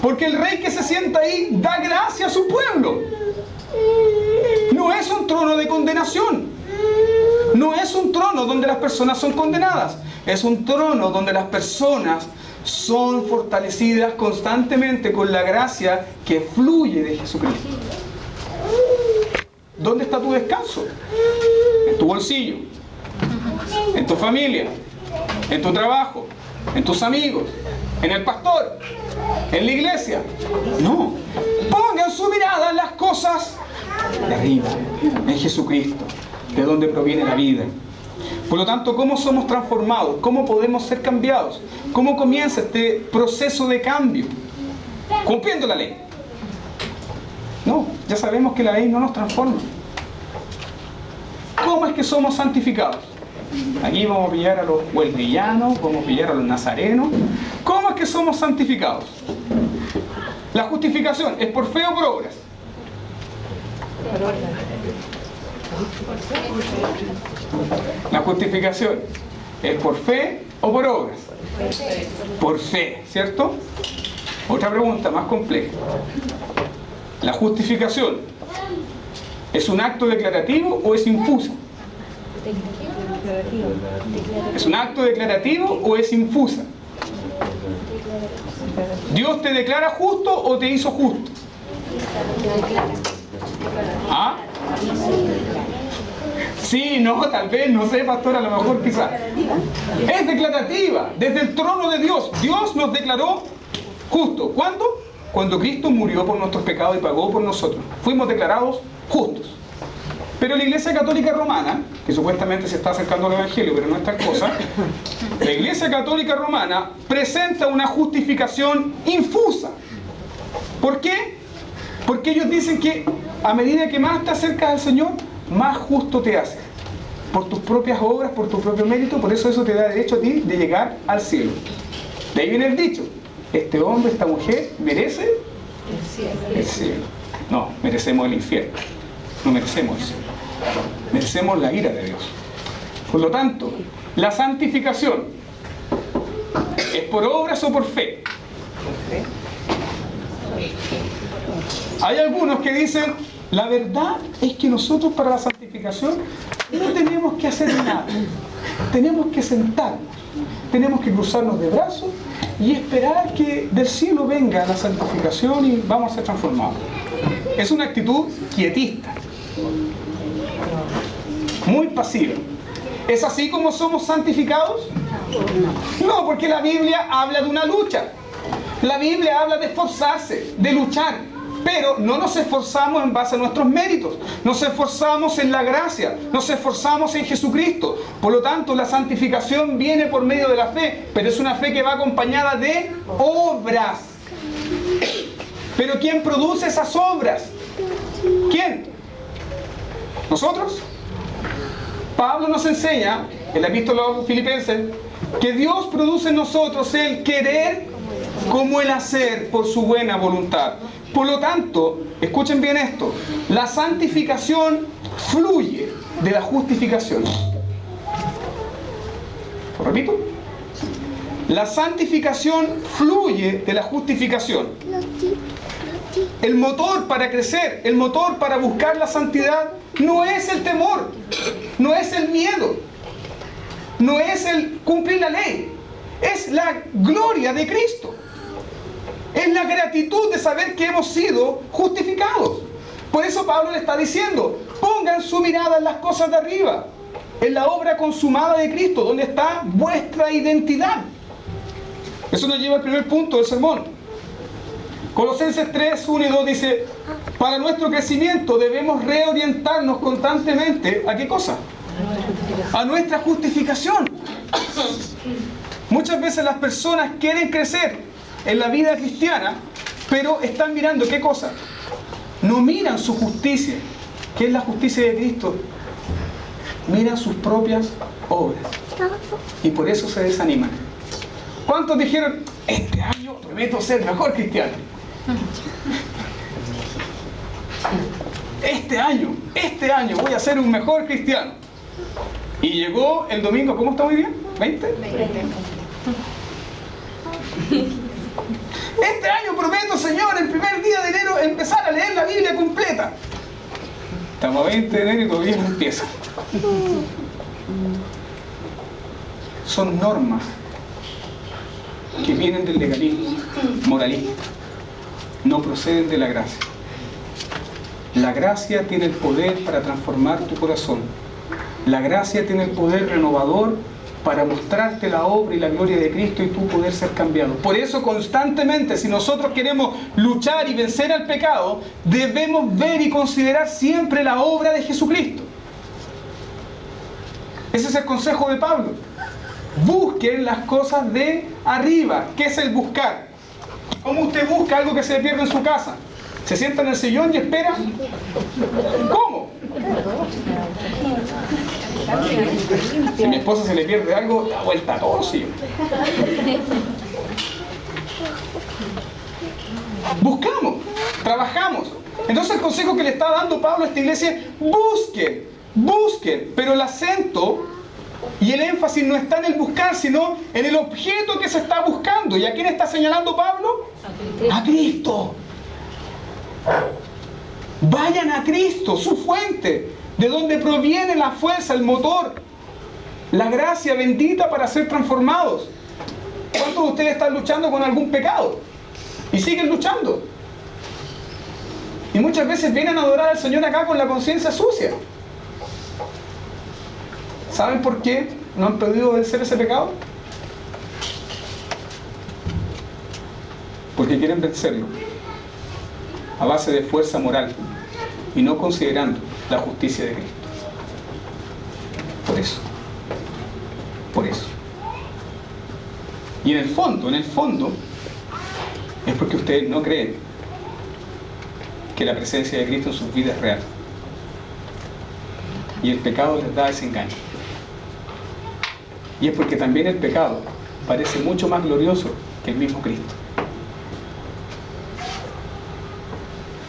porque el rey que se sienta ahí da gracia a su pueblo. No es un trono de condenación. No es un trono donde las personas son condenadas. Es un trono donde las personas son fortalecidas constantemente con la gracia que fluye de Jesucristo. ¿Dónde está tu descanso? En tu bolsillo, en tu familia, en tu trabajo, en tus amigos, en el pastor, en la iglesia. No, pongan su mirada en las cosas de arriba, en Jesucristo, de donde proviene la vida. Por lo tanto, ¿cómo somos transformados? ¿Cómo podemos ser cambiados? ¿Cómo comienza este proceso de cambio? Cumpliendo la ley. No, ya sabemos que la ley no nos transforma. ¿Cómo es que somos santificados? Aquí vamos a pillar a los huelguillanos, vamos a pillar a los nazarenos. ¿Cómo es que somos santificados? La justificación, ¿es por fe o por obras? La justificación, ¿es por fe o por obras? Por fe, ¿cierto? Otra pregunta más compleja. ¿La justificación es un acto declarativo o es infusa? ¿Es un acto declarativo o es infusa? ¿Dios te declara justo o te hizo justo? ¿Ah? Sí, no, tal vez, no sé, pastor, a lo mejor quizás. Es declarativa, desde el trono de Dios. Dios nos declaró justos. ¿Cuándo? Cuando Cristo murió por nuestros pecados y pagó por nosotros. Fuimos declarados justos. Pero la Iglesia Católica Romana, que supuestamente se está acercando al Evangelio, pero no es tal cosa, la Iglesia Católica Romana presenta una justificación infusa. ¿Por qué? Porque ellos dicen que a medida que más te acercas al Señor, más justo te hace. Por tus propias obras, por tu propio mérito, por eso te da derecho a ti de llegar al cielo. De ahí viene el dicho, este hombre, esta mujer, merece el cielo. No, merecemos el infierno. No merecemos eso. Merecemos la ira de Dios. Por lo tanto, la santificación es por obras o por fe. Hay algunos que dicen, la verdad es que nosotros para la santificación no tenemos que hacer nada. Tenemos que sentarnos, tenemos que cruzarnos de brazos y esperar que del cielo venga la santificación y vamos a ser transformados. Es una actitud quietista, muy pasiva. ¿Es así como somos santificados? No, porque la Biblia habla de una lucha. La Biblia habla de esforzarse, de luchar, pero no nos esforzamos en base a nuestros méritos, nos esforzamos en la gracia, nos esforzamos en Jesucristo. Por lo tanto, la santificación viene por medio de la fe, pero es una fe que va acompañada de obras. Pero ¿quién produce esas obras? ¿Quién? ¿Nosotros? Pablo nos enseña, en la epístola a los Filipenses, que Dios produce en nosotros el querer como el hacer por su buena voluntad. Por lo tanto, escuchen bien esto, la santificación fluye de la justificación. ¿Lo repito? La santificación fluye de la justificación. El motor para crecer, el motor para buscar la santidad no es el temor, no es el miedo, no es el cumplir la ley, es la gloria de Cristo. Es la gratitud de saber que hemos sido justificados. Por eso Pablo le está diciendo, pongan su mirada en las cosas de arriba, en la obra consumada de Cristo, donde está vuestra identidad. Eso nos lleva al primer punto del sermón. Colosenses 3, 1 y 2 dice, para nuestro crecimiento debemos reorientarnos constantemente, ¿a qué cosa? A nuestra justificación. Muchas veces las personas quieren crecer en la vida cristiana, pero están mirando ¿qué cosa? No miran su justicia, que es la justicia de Cristo. Miran sus propias obras. Y por eso se desaniman. ¿Cuántos dijeron, este año prometo ser mejor cristiano? Este año voy a ser un mejor cristiano. Y llegó el domingo, ¿cómo está muy bien? ¿20? Este año prometo, Señor, el primer día de enero empezar a leer la Biblia completa. Estamos a 20 de enero y todavía no empieza. Son normas que vienen del legalismo moralista, no proceden de la gracia. La gracia tiene el poder para transformar tu corazón. La gracia tiene el poder renovador para mostrarte la obra y la gloria de Cristo y tú poder ser cambiado. Por eso constantemente, si nosotros queremos luchar y vencer al pecado, debemos ver y considerar siempre la obra de Jesucristo. Ese es el consejo de Pablo. Busquen las cosas de arriba. ¿Qué es el buscar? ¿Cómo usted busca algo que se le pierde en su casa? ¿Se sienta en el sillón y espera? ¿Cómo? Si a mi esposa se le pierde algo, da vuelta a todo el sillón. Buscamos, trabajamos. Entonces el consejo que le está dando Pablo a esta iglesia es busquen, pero el acento y el énfasis no está en el buscar, sino en el objeto que se está buscando. ¿Y a quién está señalando Pablo? A Cristo. Vayan a Cristo, su fuente, de donde proviene la fuerza, el motor, la gracia bendita para ser transformados. ¿Cuántos de ustedes están luchando con algún pecado? Y siguen luchando. Y muchas veces vienen a adorar al Señor acá con la conciencia sucia. ¿Saben por qué no han podido vencer ese pecado? Porque quieren vencerlo a base de fuerza moral y no considerando la justicia de Cristo. Por eso. Por eso. Y en el fondo, es porque ustedes no creen que la presencia de Cristo en sus vidas es real. Y el pecado les da ese engaño. Y es porque también el pecado parece mucho más glorioso que el mismo Cristo.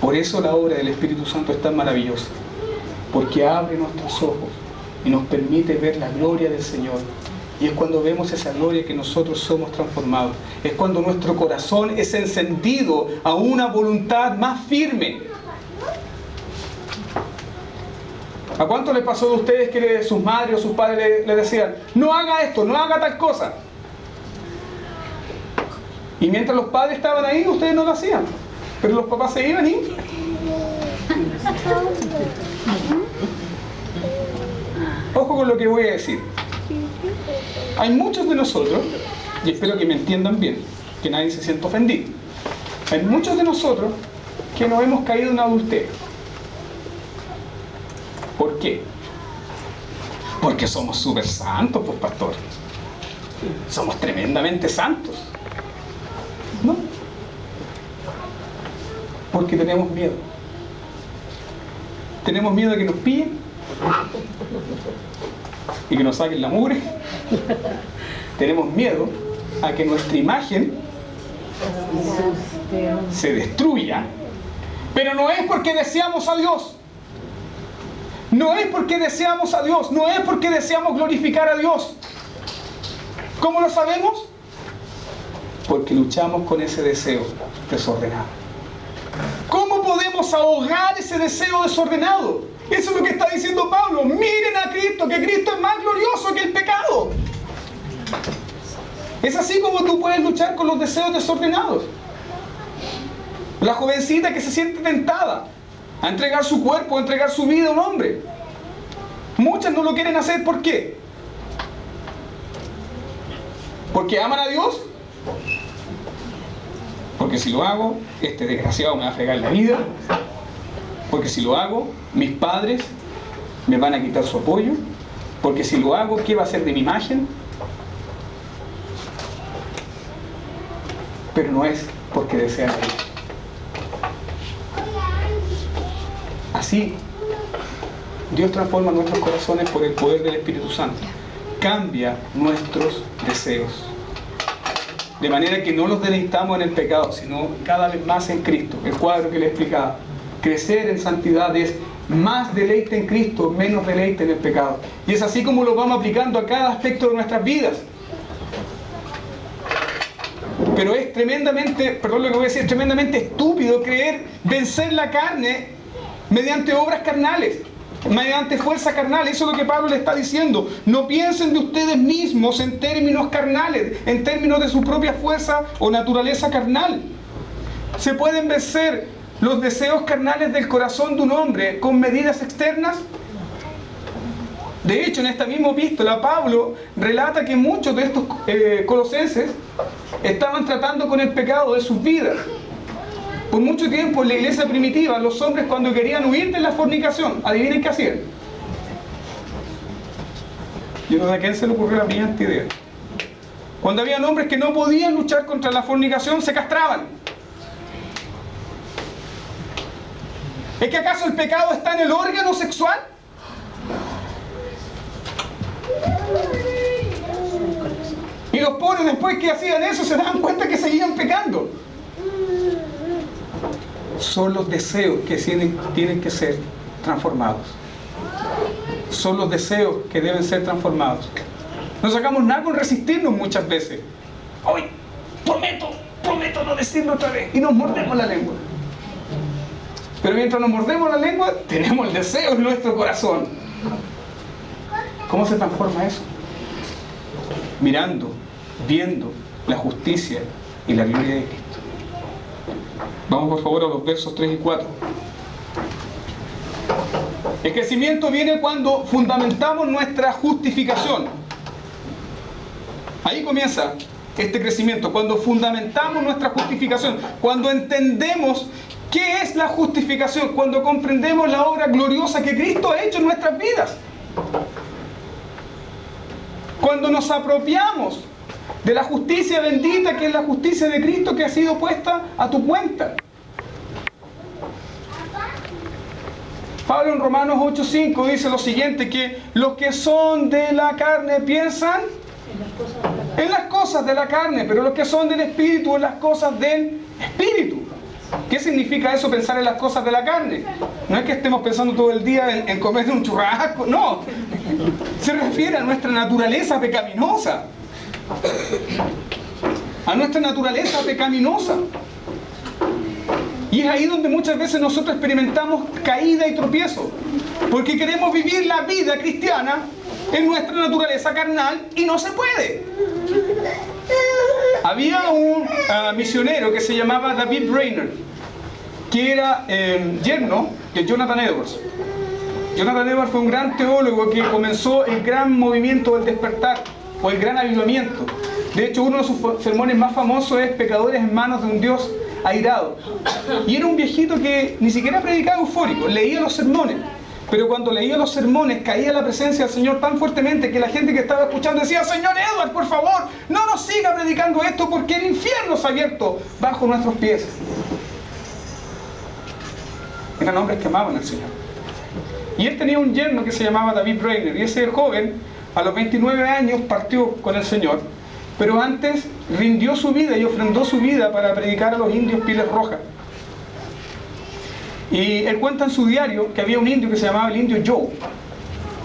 Por eso la obra del Espíritu Santo es tan maravillosa, porque abre nuestros ojos y nos permite ver la gloria del Señor. Y es cuando vemos esa gloria que nosotros somos transformados. Es cuando nuestro corazón es encendido a una voluntad más firme. ¿A cuánto les pasó de ustedes que sus madres o sus padres les decían, no haga esto, no haga tal cosa? Y mientras los padres estaban ahí, ustedes no lo hacían. Pero los papás se iban y... Ojo con lo que voy a decir. Hay muchos de nosotros, y espero que me entiendan bien, que nadie se sienta ofendido. Hay muchos de nosotros que nos hemos caído en adulterio. ¿Por qué? Porque somos súper santos, pues pastor. Somos tremendamente santos. ¿No? Porque tenemos miedo. Tenemos miedo de que nos pillen y que nos saquen la mugre. Tenemos miedo a que nuestra imagen se destruya. Pero no es porque deseamos a Dios. No es porque deseamos a Dios. No es porque deseamos glorificar a Dios. ¿Cómo lo sabemos? Porque luchamos con ese deseo desordenado. ¿Cómo podemos ahogar ese deseo desordenado? Eso es lo que está diciendo Pablo. Miren a Cristo, que Cristo es más glorioso que el pecado. Es así como tú puedes luchar con los deseos desordenados. La jovencita que se siente tentada a entregar su cuerpo, a entregar su vida a un hombre. Muchas no lo quieren hacer, ¿por qué? ¿Porque aman a Dios? Porque si lo hago, este desgraciado me va a fregar la vida. Porque si lo hago, mis padres me van a quitar su apoyo. Porque si lo hago, ¿qué va a hacer de mi imagen? Pero no es porque desean a Dios. Así, Dios transforma nuestros corazones por el poder del Espíritu Santo. Cambia nuestros deseos. De manera que no los deleitamos en el pecado, sino cada vez más en Cristo. El cuadro que le explicaba. Crecer en santidad es más deleite en Cristo, menos deleite en el pecado. Y es así como lo vamos aplicando a cada aspecto de nuestras vidas. Pero es tremendamente, perdón lo que voy a decir, tremendamente estúpido creer vencer la carne mediante obras carnales, mediante fuerza carnal. Eso es lo que Pablo le está diciendo. No piensen de ustedes mismos en términos carnales, en términos de su propia fuerza o naturaleza carnal. ¿Se pueden vencer los deseos carnales del corazón de un hombre con medidas externas? De hecho, en esta misma epístola, Pablo relata que muchos de estos colosenses estaban tratando con el pecado de sus vidas. Por mucho tiempo en la iglesia primitiva, los hombres cuando querían huir de la fornicación, adivinen qué hacían. Yo no sé a quién se le ocurrió la brillante idea. Cuando habían hombres que no podían luchar contra la fornicación, se castraban. ¿Es que acaso el pecado está en el órgano sexual? Y los pobres, después que hacían eso, se daban cuenta que seguían pecando. Son los deseos que tienen que ser transformados. Son los deseos que deben ser transformados. No sacamos nada con resistirnos muchas veces. Hoy prometo no decirlo otra vez. Y nos mordemos la lengua. Pero mientras nos mordemos la lengua, tenemos el deseo en nuestro corazón. ¿Cómo se transforma eso? Mirando, viendo la justicia y la gloria de Cristo. Vamos por favor a los versos 3 y 4. El crecimiento viene cuando fundamentamos nuestra justificación. Ahí comienza este crecimiento, cuando fundamentamos nuestra justificación, cuando entendemos ¿Qué es la justificación? Cuando comprendemos la obra gloriosa que Cristo ha hecho en nuestras vidas. Cuando nos apropiamos de la justicia bendita que es la justicia de Cristo que ha sido puesta a tu cuenta. Pablo en Romanos 8:5 dice lo siguiente, que los que son de la carne piensan en las cosas de la carne, pero los que son del Espíritu en las cosas del Espíritu. ¿Qué significa eso, pensar en las cosas de la carne? No es que estemos pensando todo el día en comer un churrasco, no. Se refiere a nuestra naturaleza pecaminosa. A nuestra naturaleza pecaminosa. Y es ahí donde muchas veces nosotros experimentamos caída y tropiezo. Porque queremos vivir la vida cristiana en nuestra naturaleza carnal y no se puede. Había un misionero que se llamaba David Brainerd, que era yerno de Jonathan Edwards. Jonathan Edwards fue un gran teólogo que comenzó el gran movimiento del despertar o el gran avivamiento. De hecho, uno de sus sermones más famosos es Pecadores en manos de un Dios airado. Y era un viejito que ni siquiera predicaba eufórico, leía los sermones. Pero cuando leía los sermones caía la presencia del Señor tan fuertemente que la gente que estaba escuchando decía: Señor Edward, por favor, no nos siga predicando esto porque el infierno se ha abierto bajo nuestros pies. Eran hombres que amaban al Señor. Y él tenía un yerno que se llamaba David Brainerd, y ese joven a los 29 años partió con el Señor, pero antes rindió su vida y ofrendó su vida para predicar a los indios pieles rojas. Y él cuenta en su diario que había un indio que se llamaba el indio Joe.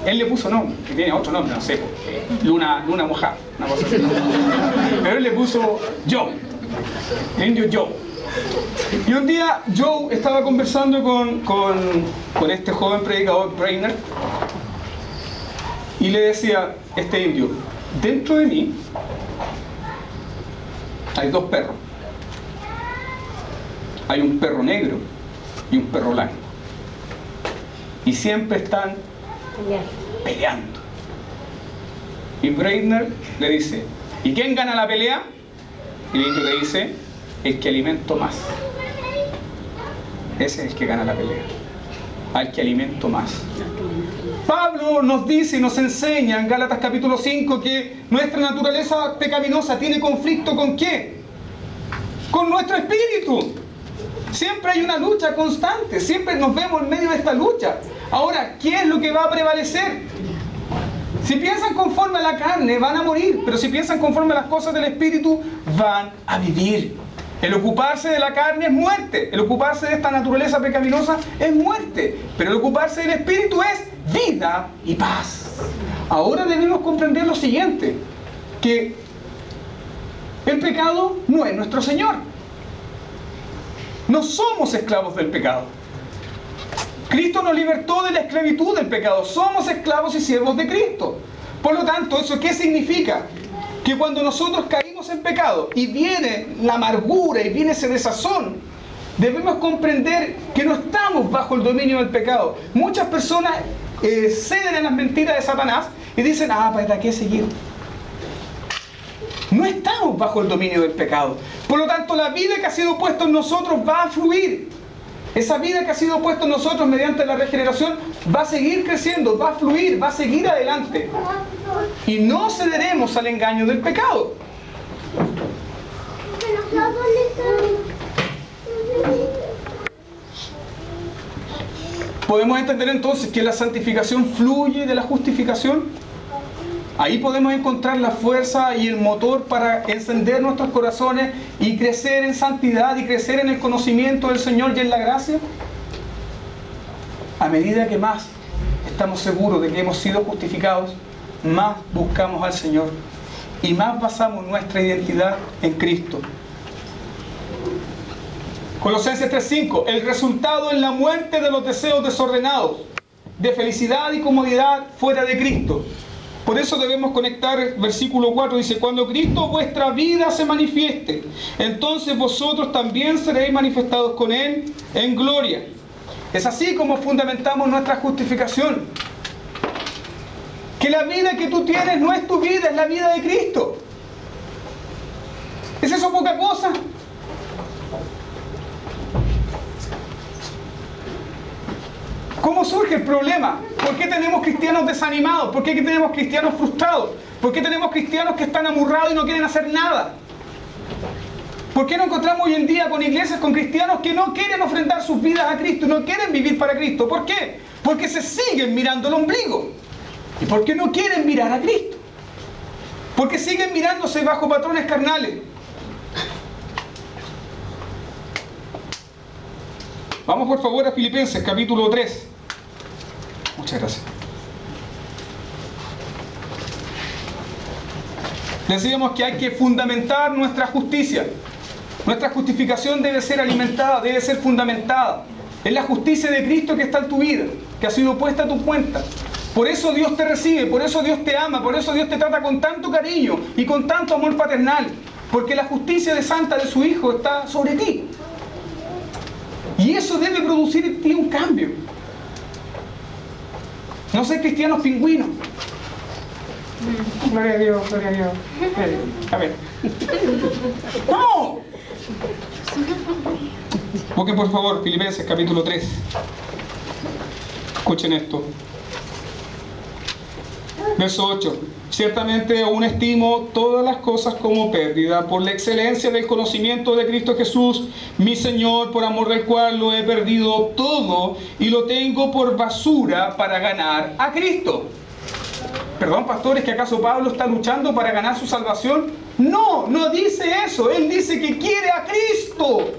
Él le puso nombre, que tiene otro nombre, no sé, Luna Mojada, una cosa así. Pero él le puso Joe, el indio Joe. Y un día Joe estaba conversando con este joven predicador Brainerd y le decía este indio: dentro de mí hay dos perros. Hay un perro negro y un perro blanco. Y siempre están peleando. Y Brainerd le dice: ¿y quién gana la pelea? Y el indio le dice: el que alimento más. Ese es el que gana la pelea. Al que alimento más. Pablo nos dice y nos enseña en Gálatas capítulo 5 que nuestra naturaleza pecaminosa tiene conflicto ¿con qué? Con nuestro espíritu. Siempre hay una lucha constante, siempre nos vemos en medio de esta lucha. Ahora, ¿qué es lo que va a prevalecer? Si piensan conforme a la carne, van a morir, pero si piensan conforme a las cosas del espíritu, van a vivir. El ocuparse de la carne es muerte, el ocuparse de esta naturaleza pecaminosa es muerte, pero el ocuparse del espíritu es vida y paz. Ahora debemos comprender lo siguiente, que el pecado no es nuestro Señor. No somos esclavos del pecado. Cristo nos libertó de la esclavitud del pecado. Somos esclavos y siervos de Cristo. Por lo tanto, ¿eso qué significa? Que cuando nosotros caímos en pecado y viene la amargura y viene ese desazón, debemos comprender que no estamos bajo el dominio del pecado. Muchas personas ceden a las mentiras de Satanás y dicen: ¿para qué seguir? No estamos bajo el dominio del pecado. Por lo tanto, la vida que ha sido puesta en nosotros va a fluir. Esa vida que ha sido puesta en nosotros mediante la regeneración va a seguir creciendo, va a fluir, va a seguir adelante. Y no cederemos al engaño del pecado. ¿Podemos entender entonces que la santificación fluye de la justificación? Ahí podemos encontrar la fuerza y el motor para encender nuestros corazones y crecer en santidad y crecer en el conocimiento del Señor y en la gracia. A medida que más estamos seguros de que hemos sido justificados, más buscamos al Señor y más basamos nuestra identidad en Cristo. Colosenses 3:5: el resultado es la muerte de los deseos desordenados, de felicidad y comodidad fuera de Cristo. Por eso debemos conectar el versículo 4, dice: cuando Cristo vuestra vida se manifieste, entonces vosotros también seréis manifestados con Él en gloria. Es así como fundamentamos nuestra justificación. Que la vida que tú tienes no es tu vida, es la vida de Cristo. ¿Es eso poca cosa? cómo surge el problema? ¿Por qué tenemos cristianos desanimados? ¿Por qué tenemos cristianos frustrados? ¿Por qué tenemos cristianos que están amurrados y no quieren hacer nada? ¿Por qué no encontramos hoy en día con iglesias, con cristianos que no quieren ofrendar sus vidas a Cristo, no quieren vivir para Cristo? ¿Por qué? Porque se siguen mirando el ombligo. ¿Y por qué no quieren mirar a Cristo? Porque siguen mirándose bajo patrones carnales. Vamos por favor a Filipenses capítulo 3. Muchas gracias. Decíamos que hay que fundamentar nuestra justicia. Nuestra justificación debe ser alimentada, debe ser fundamentada. Es la justicia de Cristo que está en tu vida, que ha sido puesta a tu cuenta. Por eso Dios te recibe, por eso Dios te ama, por eso Dios te trata con tanto cariño y con tanto amor paternal. Porque la justicia de santa de su Hijo está sobre ti. Y eso debe producir en ti un cambio. No ser cristianos pingüinos. Gloria a Dios, gloria a Dios. A ver. ¡No! Busquen por favor Filipenses capítulo 3. Escuchen esto. Verso 8. Ciertamente aún estimo todas las cosas como pérdida por la excelencia del conocimiento de Cristo Jesús, mi Señor, por amor del cual lo he perdido todo y lo tengo por basura para ganar a Cristo. Perdón, pastores, ¿que acaso Pablo está luchando para ganar su salvación? No, no dice eso. Él dice que quiere a Cristo.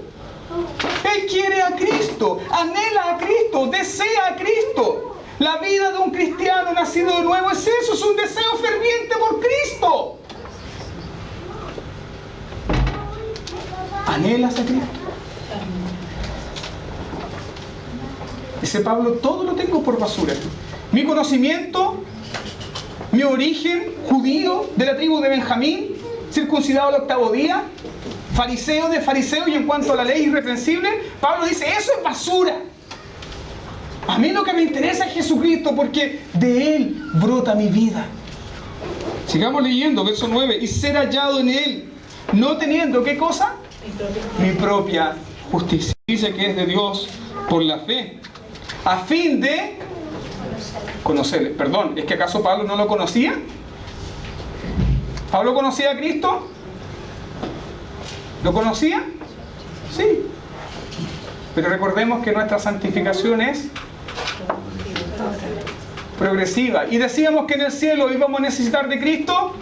Él quiere a Cristo, anhela a Cristo, desea a Cristo. La vida de un cristiano nacido de nuevo es eso, es un deseo ferviente por Cristo. ¿Anhelas a Cristo? Dice Pablo, todo lo tengo por basura. Mi conocimiento, mi origen judío de la tribu de Benjamín, circuncidado al 8º día, fariseo de fariseos y en cuanto a la ley irreprensible, Pablo dice, eso es basura. A mí lo que me interesa es Jesucristo porque de Él brota mi vida. Sigamos leyendo, verso 9. Y ser hallado en Él, no teniendo, ¿qué cosa? Mi propia justicia. Dice que es de Dios por la fe, a fin de conocerle. Perdón, ¿es que acaso Pablo no lo conocía? ¿Pablo conocía a Cristo? ¿Lo conocía? Sí. Pero recordemos que nuestra santificación es progresiva. Y decíamos que en el cielo íbamos a necesitar de Cristo.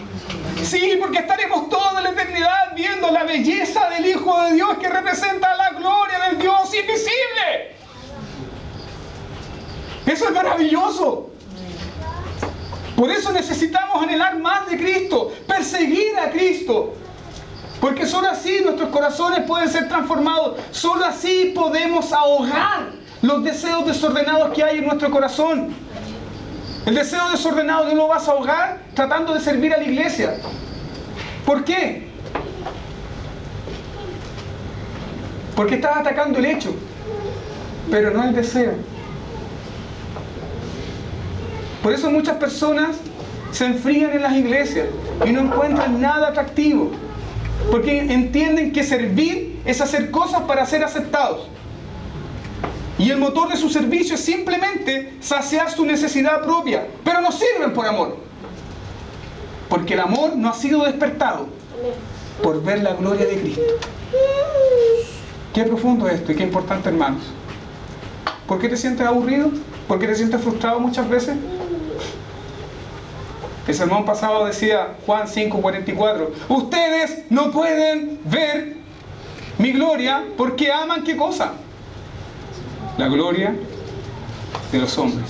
Sí, porque estaremos toda la eternidad viendo la belleza del Hijo de Dios que representa la gloria del Dios invisible. Eso es maravilloso. Por eso necesitamos anhelar más de Cristo, perseguir a Cristo. Porque solo así nuestros corazones pueden ser transformados. Solo así podemos ahogar los deseos desordenados que hay en nuestro corazón. El deseo desordenado no lo vas a ahogar tratando de servir a la iglesia. ¿Por qué? Porque estás atacando el hecho, pero no el deseo. Por eso muchas personas se enfrían en las iglesias y no encuentran nada atractivo. Porque entienden que servir es hacer cosas para ser aceptados. Y el motor de su servicio es simplemente saciar su necesidad propia. Pero no sirven por amor. Porque el amor no ha sido despertado por ver la gloria de Cristo. Qué profundo esto y qué importante, hermanos. ¿Por qué te sientes aburrido? ¿Por qué te sientes frustrado muchas veces? El sermón pasado decía Juan 5:44, ustedes no pueden ver mi gloria porque aman ¿qué cosa? La gloria de los hombres.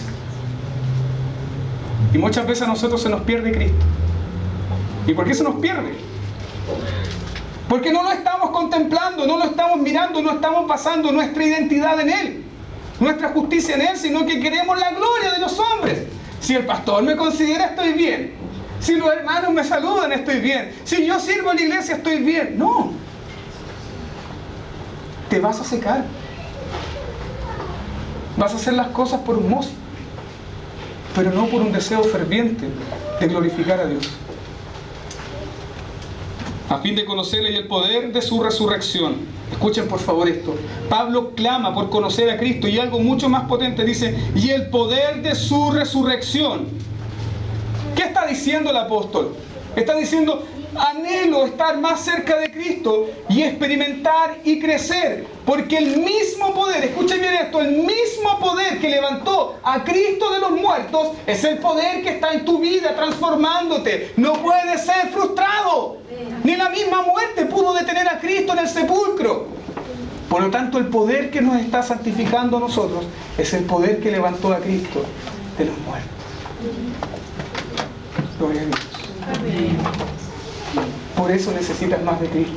Y muchas veces a nosotros se nos pierde Cristo. ¿Y por qué se nos pierde? Porque no lo estamos contemplando, no lo estamos mirando, no estamos basando nuestra identidad en Él, nuestra justicia en Él, sino que queremos la gloria de los hombres. Si el pastor me considera, estoy bien. Si los hermanos me saludan, estoy bien. Si yo sirvo a la iglesia, estoy bien. No. Te vas a secar. Vas a hacer las cosas por un mozo, pero no por un deseo ferviente de glorificar a Dios. a fin de conocerle y el poder de su resurrección. Escuchen por favor esto. Pablo clama por conocer a Cristo, y algo mucho más potente dice, y el poder de su resurrección. ¿Qué está diciendo el apóstol? Está diciendo, anhelo estar más cerca de Cristo y experimentar y crecer, porque el mismo poder, escuchen bien esto, el mismo poder que levantó a Cristo de los muertos es el poder que está en tu vida transformándote. No puede ser frustrado. Ni la misma muerte pudo detener a Cristo en el sepulcro. Por lo tanto, el poder que nos está santificando a nosotros es el poder que levantó a Cristo de los muertos. Gloria a Dios. Por eso necesitas más de Cristo.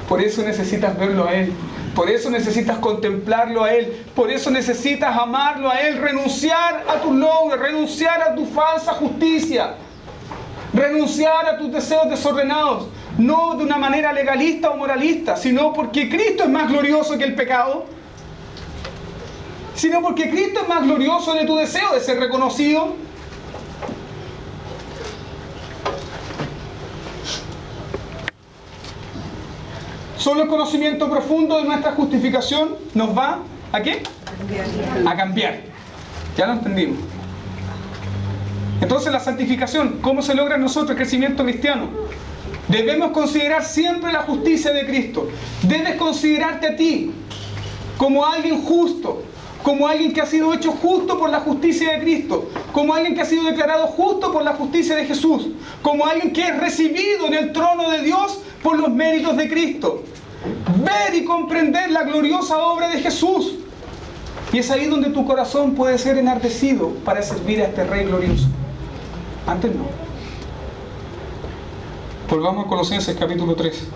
Por eso necesitas verlo a Él. Por eso necesitas contemplarlo a Él. Por eso necesitas amarlo a Él. Renunciar a tus logros, renunciar a tu falsa justicia. Renunciar a tus deseos desordenados. No de una manera legalista o moralista, sino porque Cristo es más glorioso que el pecado. Sino porque Cristo es más glorioso de tu deseo de ser reconocido. Solo el conocimiento profundo de nuestra justificación nos va ¿a qué? A cambiar. Ya lo entendimos. Entonces la santificación, ¿cómo se logra en nosotros el crecimiento cristiano? Debemos considerar siempre la justicia de Cristo. Debes considerarte a ti como alguien justo, como alguien que ha sido hecho justo por la justicia de Cristo, como alguien que ha sido declarado justo por la justicia de Jesús, como alguien que es recibido en el trono de Dios por los méritos de Cristo. Ver y comprender la gloriosa obra de Jesús. Y es ahí donde tu corazón puede ser enardecido para servir a este Rey glorioso. Antes no. Volvamos a Colosenses capítulo 3.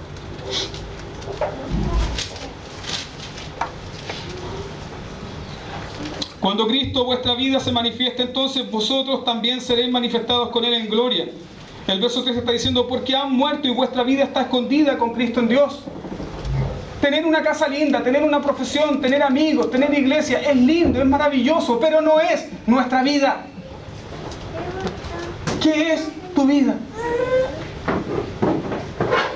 Cuando Cristo vuestra vida se manifieste, entonces vosotros también seréis manifestados con Él en gloria. El verso 3 está diciendo, porque han muerto y vuestra vida está escondida con Cristo en Dios. Tener una casa linda, tener una profesión, tener amigos, tener iglesia, es lindo, es maravilloso, pero no es nuestra vida. ¿Qué es tu vida?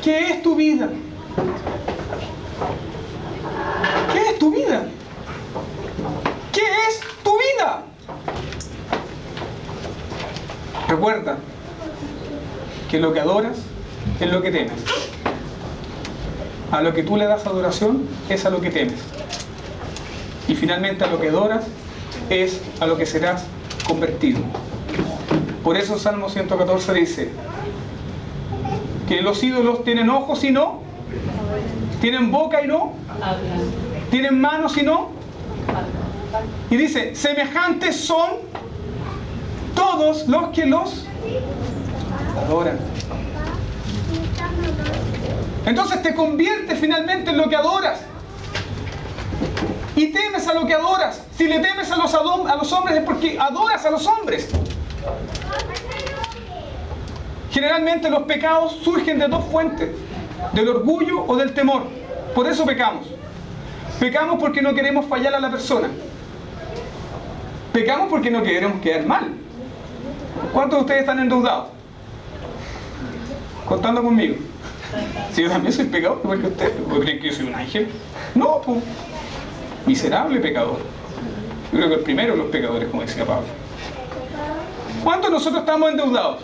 ¿Qué es tu vida? ¿Qué es tu vida? ¿Qué es tu vida? Recuerda que lo que adoras es lo que temes. A lo que tú le das adoración es a lo que temes. Y finalmente a lo que adoras es a lo que serás convertido. Por eso Salmo 114 dice que los ídolos tienen ojos y no, tienen boca y no, tienen manos y no. Y dice, semejantes son todos los que los adoran. Entonces te conviertes finalmente en lo que adoras. Y temes a lo que adoras. Si le temes a los hombres es porque adoras a los hombres. Generalmente los pecados surgen de dos fuentes: del orgullo o del temor. Por eso pecamos. Pecamos porque no queremos fallar a la persona. Pecamos porque no queremos quedar mal. ¿Cuántos de ustedes están endeudados? Contando conmigo. Si yo también soy pecador, igual que usted. ¿O creen que yo soy un ángel? No, pues. Miserable pecador. Yo creo que el primero de los pecadores, como decía Pablo. ¿Cuántos de nosotros estamos endeudados?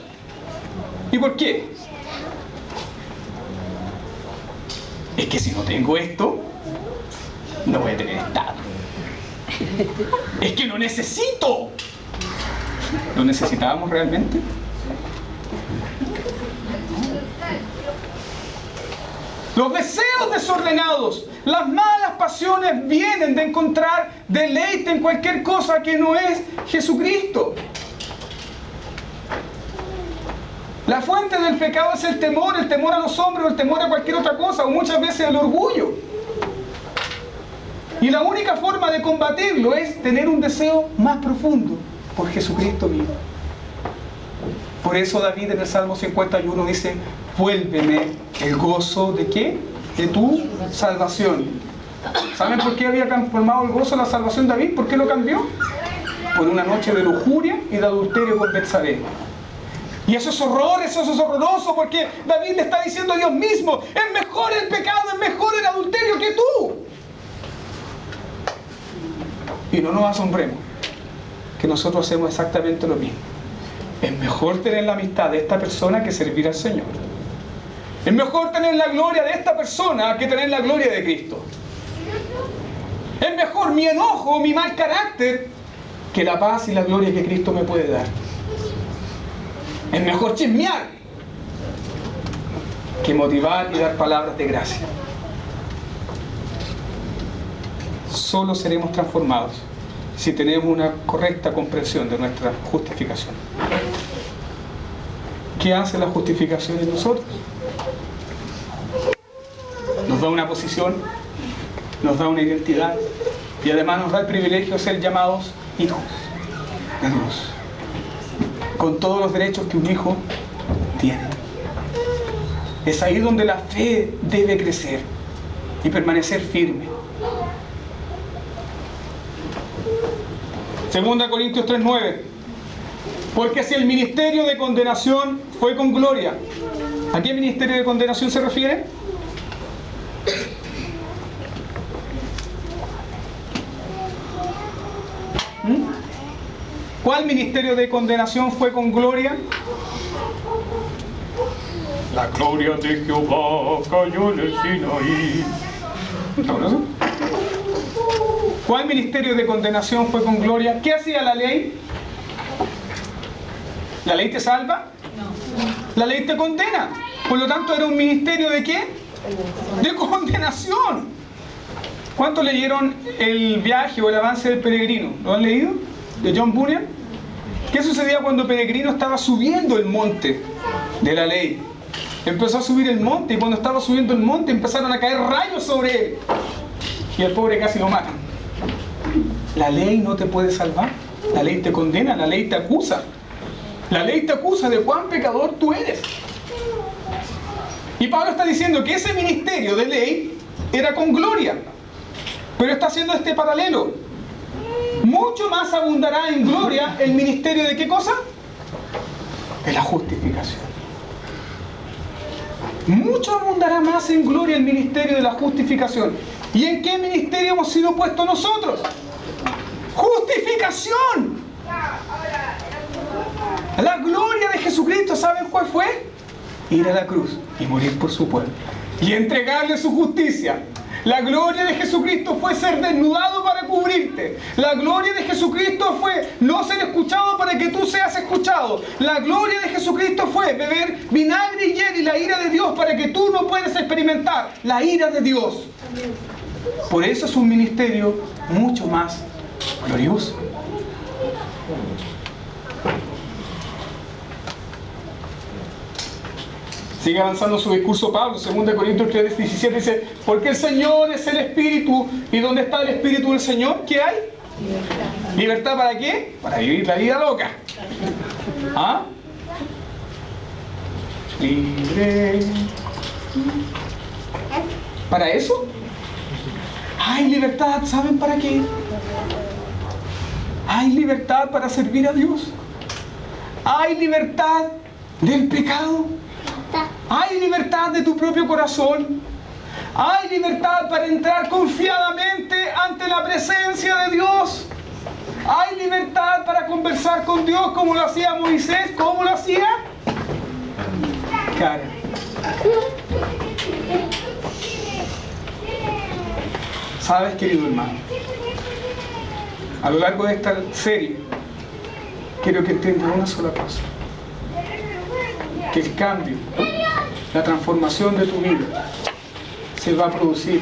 ¿Y por qué? Es que si no tengo esto, no voy a tener estado. Es que lo necesito. ¿Lo necesitábamos realmente? Los deseos desordenados, las malas pasiones vienen de encontrar deleite en cualquier cosa que no es Jesucristo. La fuente del pecado es el temor a los hombres, o el temor a cualquier otra cosa, o muchas veces el orgullo. Y la única forma de combatirlo es tener un deseo más profundo por Jesucristo mismo. Por eso David en el Salmo 51 dice, vuélveme el gozo ¿de qué? De tu salvación. ¿Saben por qué había transformado el gozo en la salvación David? ¿Por qué lo cambió? Por una noche de lujuria y de adulterio con Betsabé. Y eso es horror, eso es horroroso, porque David le está diciendo a Dios mismo: es mejor el pecado, es mejor el adulterio que tú. Y no nos asombremos que nosotros hacemos exactamente lo mismo. Es mejor tener la amistad de esta persona que servir al Señor. Es mejor tener la gloria de esta persona que tener la gloria de Cristo. Es mejor mi enojo, mi mal carácter, que la paz y la gloria que Cristo me puede dar. Es mejor chismear que motivar y dar palabras de gracia. Solo seremos transformados si tenemos una correcta comprensión de nuestra justificación. ¿Qué hace la justificación en nosotros? Nos da una posición, nos da una identidad y además nos da el privilegio de ser llamados hijos de Dios, con todos los derechos que un hijo tiene. Es ahí donde la fe debe crecer y permanecer firme. 2 Corintios 3:9. Porque si el ministerio de condenación fue con gloria, ¿a qué ministerio de condenación se refiere? ¿Cuál ministerio de condenación fue con gloria? La gloria de Jehová cayó en el Sinaí. ¿No? ¿Cuál ministerio de condenación fue con gloria? ¿Qué hacía la ley? ¿La ley te salva? No. La ley te condena. Por lo tanto, era un ministerio ¿de qué? De condenación. ¿Cuántos leyeron El viaje o el avance del peregrino? ¿Lo han leído? De John Bunyan. ¿Qué sucedía cuando Peregrino estaba subiendo el monte de la ley? Empezó a subir el monte y cuando estaba subiendo el monte empezaron a caer rayos sobre él. Y el pobre casi lo matan. La ley no te puede salvar. La ley te condena, la ley te acusa. La ley te acusa de cuán pecador tú eres. Y Pablo está diciendo que ese ministerio de ley era con gloria. Pero está haciendo este paralelo. Mucho más abundará en gloria el ministerio de ¿qué cosa? De la justificación. Mucho abundará más en gloria el ministerio de la justificación. ¿Y en qué ministerio hemos sido puestos nosotros? ¡Justificación! La gloria de Jesucristo, ¿saben cuál fue? Ir a la cruz y morir por su pueblo y entregarle su justicia. La gloria de Jesucristo fue ser desnudado para cubrirte. La gloria de Jesucristo fue no ser escuchado para que tú seas escuchado. La gloria de Jesucristo fue beber vinagre y hiel y la ira de Dios para que tú no puedas experimentar la ira de Dios. Por eso es un ministerio mucho más glorioso. Sigue avanzando su discurso Pablo, 2 Corintios 3:17 dice: porque el Señor es el Espíritu, y ¿dónde está el Espíritu del Señor? ¿Qué hay? Libertad. ¿Libertad para qué? Para vivir la vida loca. ¿Ah? Libre. ¿Para eso? Hay libertad, ¿saben para qué? Hay libertad para servir a Dios. Hay libertad del pecado. Hay libertad de tu propio corazón. Hay libertad para entrar confiadamente ante la presencia de Dios. Hay libertad para conversar con Dios como lo hacía Moisés. ¿Cómo lo hacía? Cara. ¿Sabes, querido hermano? A lo largo de esta serie quiero que entiendas una sola cosa: que el cambio, la transformación de tu vida se va a producir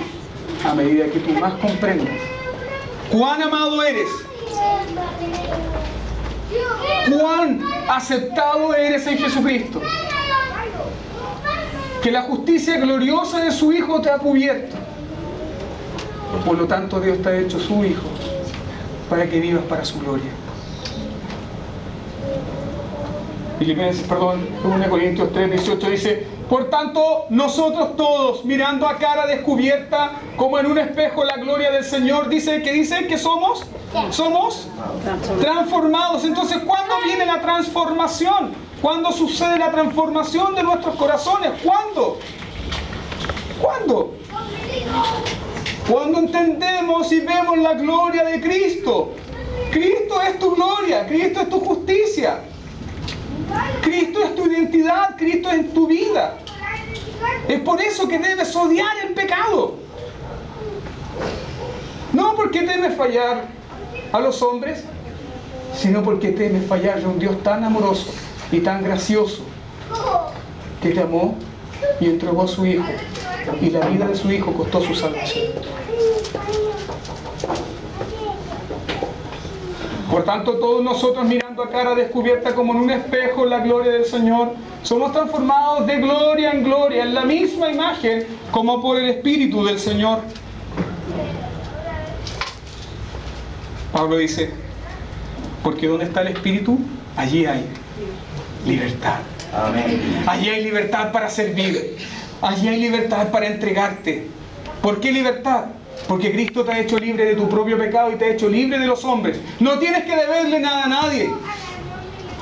a medida que tú más comprendas cuán amado eres, cuán aceptado eres en Jesucristo, que la justicia gloriosa de su Hijo te ha cubierto. Por lo tanto, Dios te ha hecho su Hijo para que vivas para su gloria. 1 Corintios 3:18 dice: por tanto, nosotros todos, mirando a cara descubierta, como en un espejo, la gloria del Señor, dice que somos transformados. Entonces, ¿cuándo viene la transformación? ¿Cuándo sucede la transformación de nuestros corazones? ¿Cuándo? ¿Cuándo? Cuando entendemos y vemos la gloria de Cristo. Cristo es tu gloria, Cristo es tu justicia, Cristo es tu identidad, Cristo es tu vida. Es por eso que debes odiar el pecado. No porque temes fallar a los hombres, sino porque temes fallarle a un Dios tan amoroso y tan gracioso que te amó y entregó a su Hijo, y la vida de su Hijo costó su salvación. Por tanto, todos nosotros, mirando a cara descubierta como en un espejo la gloria del Señor, somos transformados de gloria en gloria en la misma imagen como por el Espíritu del Señor. Pablo dice, porque donde está el Espíritu, allí hay libertad. Amén. Allí hay libertad para servir. Allí hay libertad para entregarte. ¿Por qué libertad? Porque Cristo te ha hecho libre de tu propio pecado y te ha hecho libre de los hombres. No tienes que deberle nada a nadie.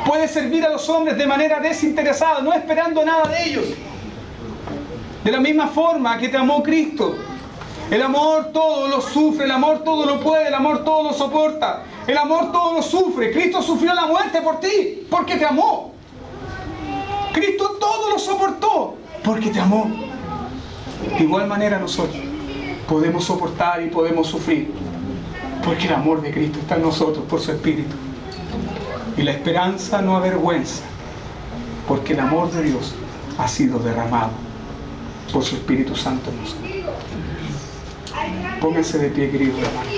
Puedes servir a los hombres de manera desinteresada, no esperando nada de ellos. De la misma forma que te amó Cristo. El amor todo lo sufre, el amor todo lo puede, el amor todo lo soporta. El amor todo lo sufre. Cristo sufrió la muerte por ti, porque te amó. Cristo todo lo soportó, porque te amó. De igual manera nosotros podemos soportar y podemos sufrir, porque el amor de Cristo está en nosotros por su Espíritu. Y la esperanza no avergüenza, porque el amor de Dios ha sido derramado por su Espíritu Santo en nosotros. Pónganse de pie, queridos hermanos.